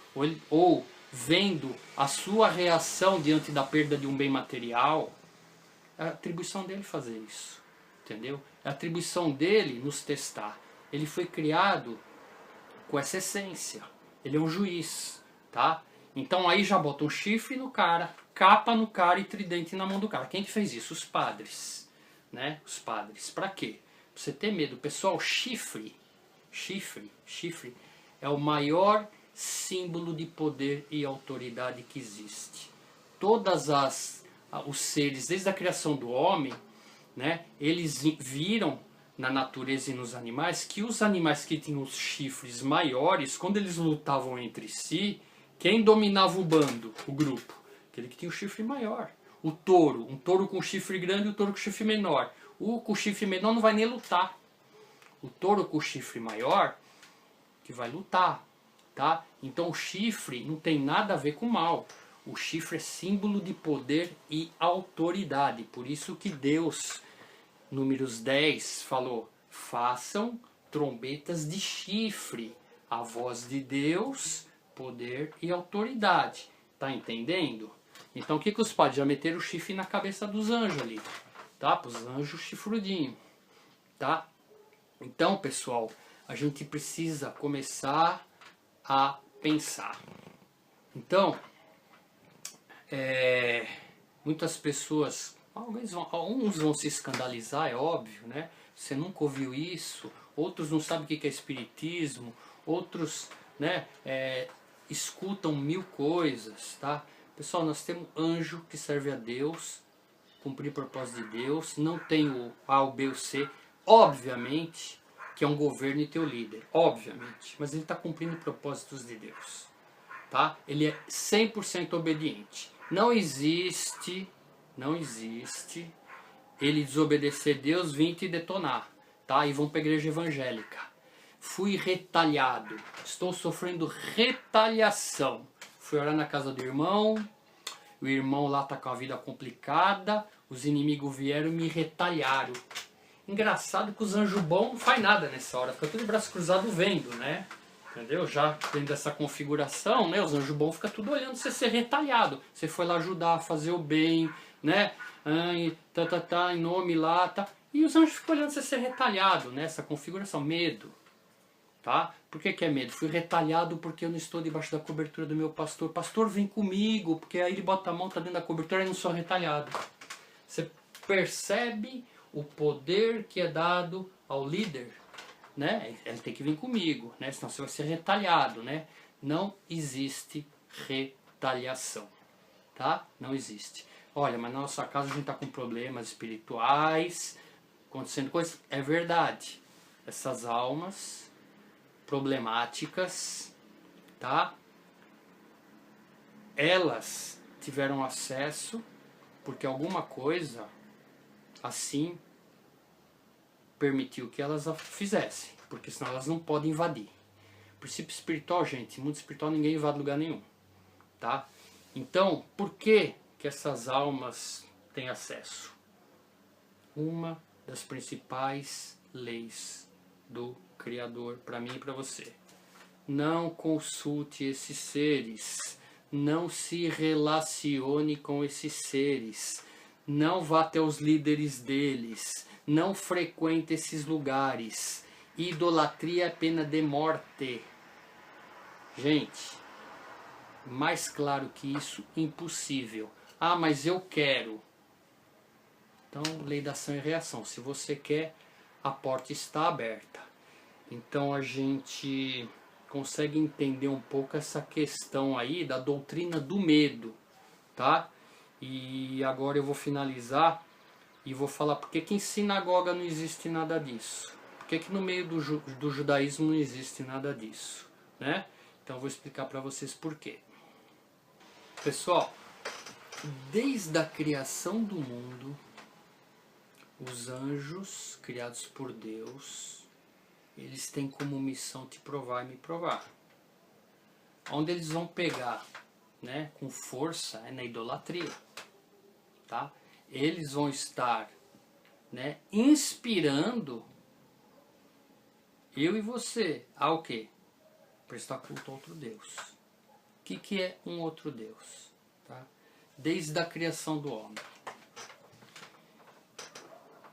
ou vendo a sua reação diante da perda de um bem material. É a atribuição dele fazer isso, entendeu? É a atribuição dele nos testar. Ele foi criado com essa essência. Ele é um juiz, tá? Então aí já bota um chifre no cara, capa no cara e tridente na mão do cara. Quem que fez isso? Os padres, né? Os padres. Pra quê? Pra você ter medo. Pessoal, chifre é o maior símbolo de poder e autoridade que existe. Todas os seres, desde a criação do homem, né, eles viram na natureza e nos animais que os animais que tinham os chifres maiores, quando eles lutavam entre si, quem dominava o bando, o grupo? Aquele que tinha o chifre maior. O touro, um touro com chifre grande e o touro com chifre menor. O com chifre menor não vai nem lutar. O touro com chifre maior, que vai lutar, tá? Então o chifre não tem nada a ver com mal. O chifre é símbolo de poder e autoridade. Por isso que Deus, Números 10, falou: façam trombetas de chifre. A voz de Deus, poder e autoridade. Tá entendendo? Então o que os padres já meteram o chifre na cabeça dos anjos ali, tá? Para os anjos chifrudinhos, tá? Então, pessoal, a gente precisa começar a pensar. Então, muitas pessoas, uns vão se escandalizar, é óbvio, né? Você nunca ouviu isso, outros não sabem o que é espiritismo, outros, né, escutam mil coisas, tá? Pessoal, nós temos anjo que serve a Deus, cumprir o propósito de Deus, não tem o A, o B, o C, obviamente que é um governo e teu líder, obviamente, mas ele está cumprindo propósitos de Deus, tá? Ele é 100% obediente. Não existe ele desobedecer Deus, vir te detonar, tá? E vão para a igreja evangélica. Fui retalhado, estou sofrendo retaliação. Fui orar na casa do irmão, o irmão lá tá com a vida complicada, os inimigos vieram e me retalharam. Engraçado que os anjos bons não faz nada nessa hora, fica tudo de braço cruzado vendo, né? Entendeu? Já tendo essa configuração, né? Os anjos bons ficam tudo olhando você ser retalhado. Você foi lá ajudar, fazer o bem, né? Em nome lá, tá? E os anjos ficam olhando você ser retalhado, né? Essa configuração, medo. Tá? Por que é medo? Fui retalhado porque eu não estou debaixo da cobertura do meu pastor. Pastor, vem comigo, porque aí ele bota a mão, tá dentro da cobertura e não sou retalhado. Você percebe o poder que é dado ao líder, né? Ele tem que vir comigo, né? Senão você vai ser retalhado, né? Não existe retaliação, tá? Não existe. Olha, mas na nossa casa a gente tá com problemas espirituais, acontecendo coisas. É verdade. Essas almas problemáticas, tá? Elas tiveram acesso porque alguma coisa assim permitiu que elas a fizessem, porque senão elas não podem invadir. Princípio espiritual, gente, mundo espiritual ninguém invade lugar nenhum, tá? Então, por que essas almas têm acesso? Uma das principais leis do Criador para mim e para você: não consulte esses seres, não se relacione com esses seres, não vá até os líderes deles, não frequente esses lugares. Idolatria é pena de morte. Gente, mais claro que isso, impossível. Ah, mas eu quero. Então, lei da ação e reação. Se você quer, a porta está aberta. Então a gente consegue entender um pouco essa questão aí da doutrina do medo, tá? E agora eu vou finalizar e vou falar porque que em sinagoga não existe nada disso. Porque que no meio do judaísmo não existe nada disso, né? Então eu vou explicar para vocês por quê. Pessoal, desde a criação do mundo, os anjos criados por Deus, eles têm como missão te provar e me provar. Onde eles vão pegar, né, com força é na idolatria, tá? Eles vão estar, né, inspirando eu e você a o quê? Prestar culto a outro Deus. O que é um outro Deus? Tá? Desde a criação do homem,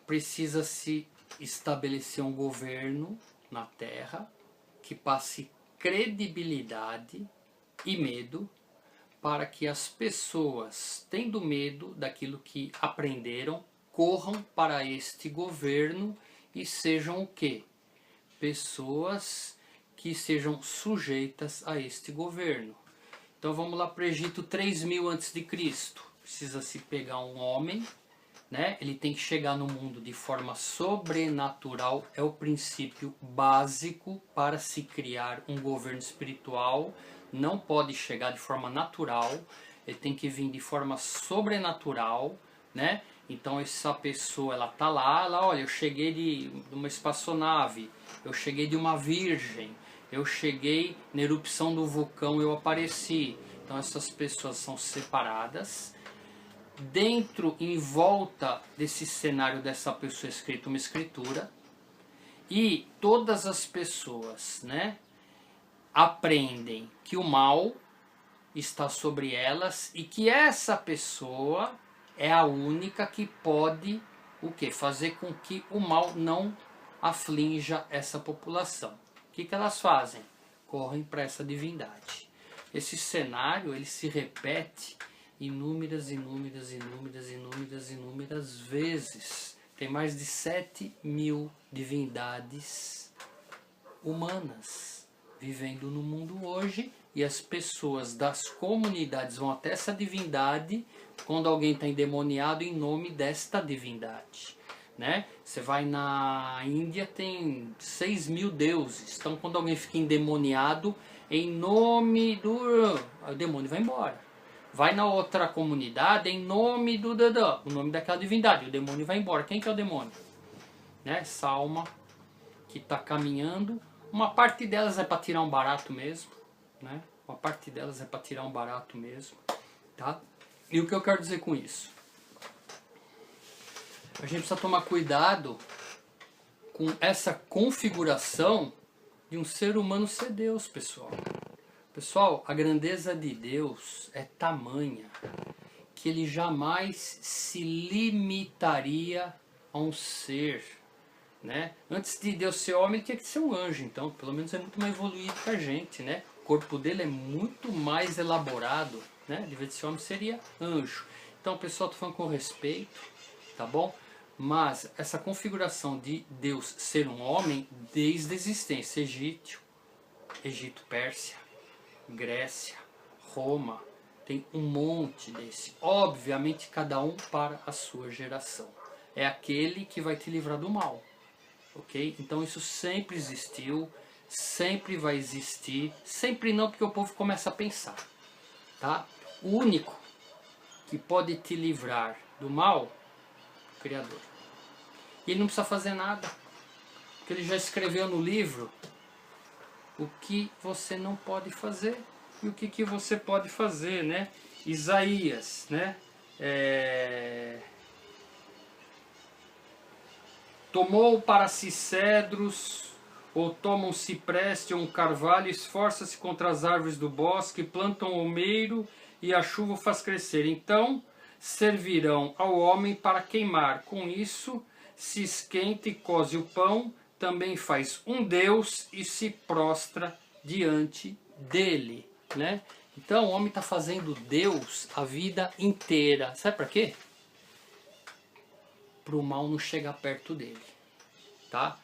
precisa se estabelecer um governo na Terra que passe credibilidade e medo para que as pessoas, tendo medo daquilo que aprenderam, corram para este governo e sejam o quê? Pessoas que sejam sujeitas a este governo. Então vamos lá para o Egito 3000 a.C. Precisa se pegar um homem, né? Ele tem que chegar no mundo de forma sobrenatural, é o princípio básico para se criar um governo espiritual. Não pode chegar de forma natural, ele tem que vir de forma sobrenatural, né? Então essa pessoa, ela tá lá, olha, eu cheguei de uma espaçonave, eu cheguei de uma virgem, eu cheguei na erupção do vulcão, eu apareci. Então essas pessoas são separadas. Dentro, em volta desse cenário dessa pessoa é escrita uma escritura. E todas as pessoas, né, aprendem que o mal está sobre elas e que essa pessoa é a única que pode o quê? Fazer com que o mal não aflinja essa população. O que elas fazem? Correm para essa divindade. Esse cenário ele se repete inúmeras vezes. Tem mais de 7.000 divindades humanas vivendo no mundo hoje, e as pessoas das comunidades vão até essa divindade quando alguém está endemoniado em nome desta divindade, né? Você vai na Índia, tem 6.000 deuses. Então quando alguém fica endemoniado em nome do... o demônio vai embora. Vai na outra comunidade em nome do Dadã, o nome daquela divindade, o demônio vai embora. Quem que é o demônio? Né? Essa alma que está caminhando. Uma parte delas é para tirar um barato mesmo, né? Uma parte delas é para tirar um barato mesmo, tá? E o que eu quero dizer com isso? A gente precisa tomar cuidado com essa configuração de um ser humano ser Deus, pessoal. Pessoal, a grandeza de Deus é tamanha que ele jamais se limitaria a um ser, né? Antes de Deus ser homem, ele tinha que ser um anjo, então pelo menos é muito mais evoluído que a gente, né? O corpo dele é muito mais elaborado, né? De vez de ser homem seria anjo. Então, pessoal, estou falando com respeito, tá bom? Mas essa configuração de Deus ser um homem desde a existência, Egito, Pérsia, Grécia, Roma, tem um monte desse. Obviamente cada um para a sua geração. É aquele que vai te livrar do mal. Ok? Então isso sempre existiu, sempre vai existir, sempre não, porque o povo começa a pensar. Tá? O único que pode te livrar do mal, o Criador. E ele não precisa fazer nada, porque ele já escreveu no livro o que você não pode fazer e o que você pode fazer, né? Isaías, né? Tomou para si cedros, ou toma um cipreste ou um carvalho, esforça-se contra as árvores do bosque, planta um almeiro e a chuva o faz crescer. Então servirão ao homem para queimar. Com isso se esquenta e coze o pão, também faz um Deus e se prostra diante dele, né? Então o homem está fazendo Deus a vida inteira. Sabe para quê? Para o mal não chegar perto dele, tá?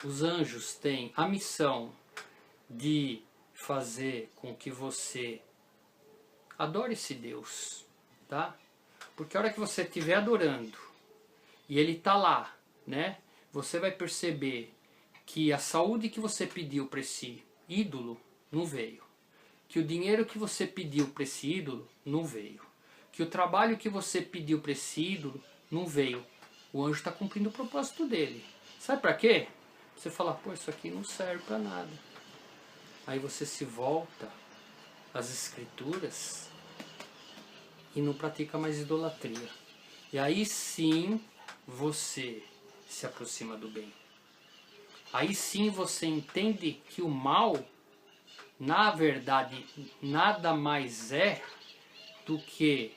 Os anjos têm a missão de fazer com que você adore esse Deus, tá? Porque a hora que você estiver adorando e ele está lá, né? Você vai perceber que a saúde que você pediu para esse ídolo não veio. Que o dinheiro que você pediu para esse ídolo não veio. Que o trabalho que você pediu para esse ídolo não veio. O anjo está cumprindo o propósito dele. Sabe para quê? Você fala, pô, isso aqui não serve para nada. Aí você se volta às escrituras e não pratica mais idolatria. E aí sim você se aproxima do bem. Aí sim você entende que o mal, na verdade, nada mais é do que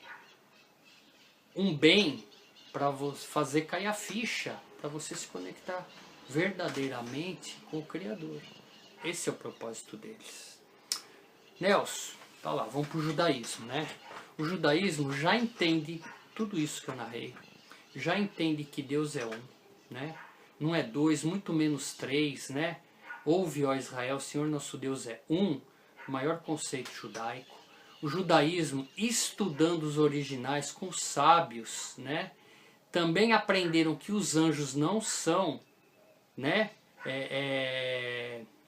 um bem para fazer cair a ficha, para você se conectar verdadeiramente com o Criador. Esse é o propósito deles. Nelson, tá lá, vamos para o judaísmo, né? O judaísmo já entende tudo isso que eu narrei, já entende que Deus é um, né? Não é dois, muito menos três, né? Ouve, ó Israel, o Senhor nosso Deus é um, o maior conceito judaico. O judaísmo, estudando os originais com os sábios, né? Também aprenderam que os anjos não são, né?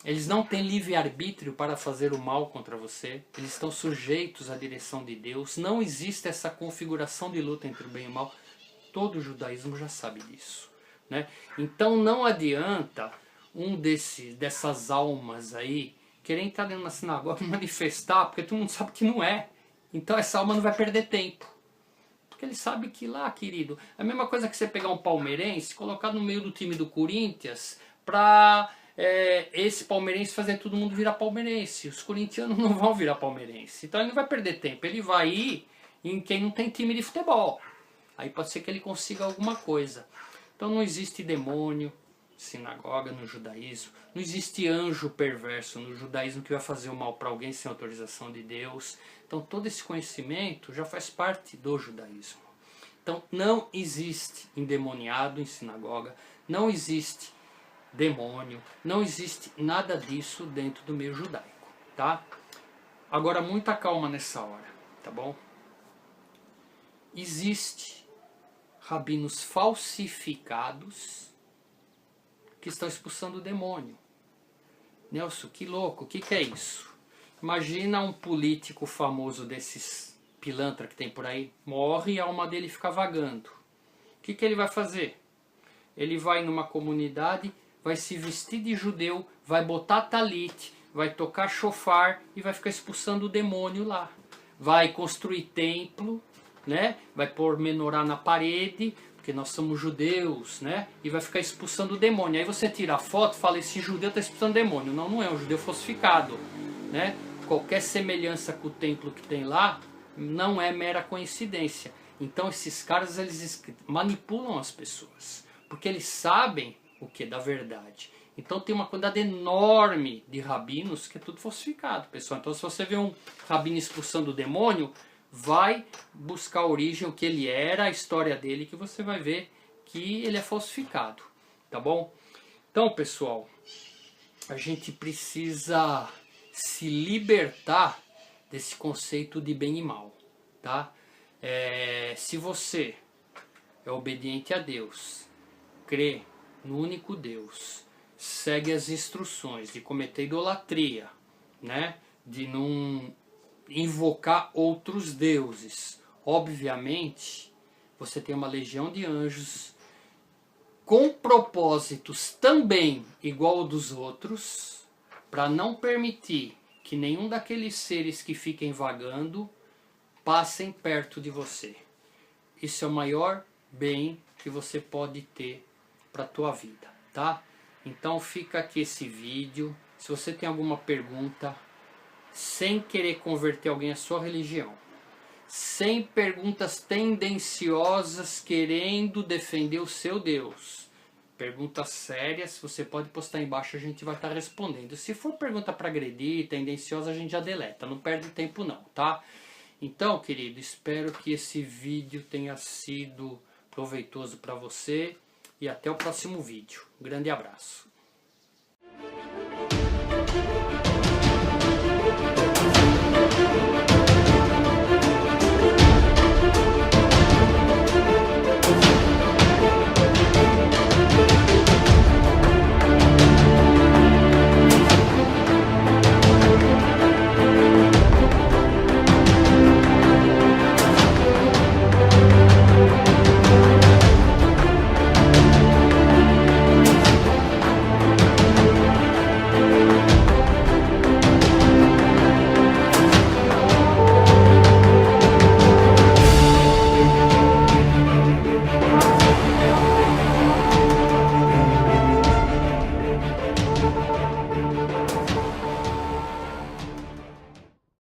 Eles não têm livre-arbítrio para fazer o mal contra você. Eles estão sujeitos à direção de Deus. Não existe essa configuração de luta entre o bem e o mal. Todo o judaísmo já sabe disso, né? Então não adianta dessas almas aí querer entrar dentro da sinagoga e manifestar, porque todo mundo sabe que não é. Então essa alma não vai perder tempo. Porque ele sabe que lá, querido, é a mesma coisa que você pegar um palmeirense, colocar no meio do time do Corinthians, pra esse palmeirense fazer todo mundo virar palmeirense. Os corintianos não vão virar palmeirense. Então ele não vai perder tempo, ele vai ir em quem não tem time de futebol. Aí pode ser que ele consiga alguma coisa. Então não existe demônio, sinagoga no judaísmo, não existe anjo perverso no judaísmo que vai fazer o mal para alguém sem autorização de Deus. Então todo esse conhecimento já faz parte do judaísmo. Então não existe endemoniado em sinagoga, não existe demônio, não existe nada disso dentro do meio judaico, tá? Agora muita calma nessa hora, tá bom? Existe rabinos falsificados que estão expulsando o demônio. Nelson, que louco, o que é isso? Imagina um político famoso desses pilantra que tem por aí, morre e a alma dele fica vagando. O que ele vai fazer? Ele vai numa comunidade, vai se vestir de judeu, vai botar talit, vai tocar shofar e vai ficar expulsando o demônio lá. Vai construir templo, né? Vai pôr menorá na parede, porque nós somos judeus, né? E vai ficar expulsando o demônio. Aí você tira a foto e fala, esse judeu está expulsando o demônio. Não, não é um judeu falsificado, né? Qualquer semelhança com o templo que tem lá não é mera coincidência. Então esses caras, eles manipulam as pessoas, porque eles sabem o que é da verdade. Então tem uma quantidade enorme de rabinos que é tudo falsificado, pessoal. Então se você vê um rabino expulsando o demônio, vai buscar a origem, o que ele era, a história dele, que você vai ver que ele é falsificado, tá bom? Então, pessoal, a gente precisa se libertar desse conceito de bem e mal, tá? Se você é obediente a Deus, crê no único Deus, segue as instruções de cometer idolatria, né? De não invocar outros deuses. Obviamente, você tem uma legião de anjos com propósitos também igual ao dos outros, para não permitir que nenhum daqueles seres que fiquem vagando passem perto de você. Isso é o maior bem que você pode ter para a tua vida, tá? Então fica aqui esse vídeo. Se você tem alguma pergunta, sem querer converter alguém à sua religião, sem perguntas tendenciosas querendo defender o seu Deus, perguntas sérias, você pode postar embaixo, a gente vai estar respondendo. Se for pergunta para agredir, tendenciosa, a gente já deleta, não perde tempo não, tá? Então, querido, espero que esse vídeo tenha sido proveitoso para você e até o próximo vídeo. Um grande abraço.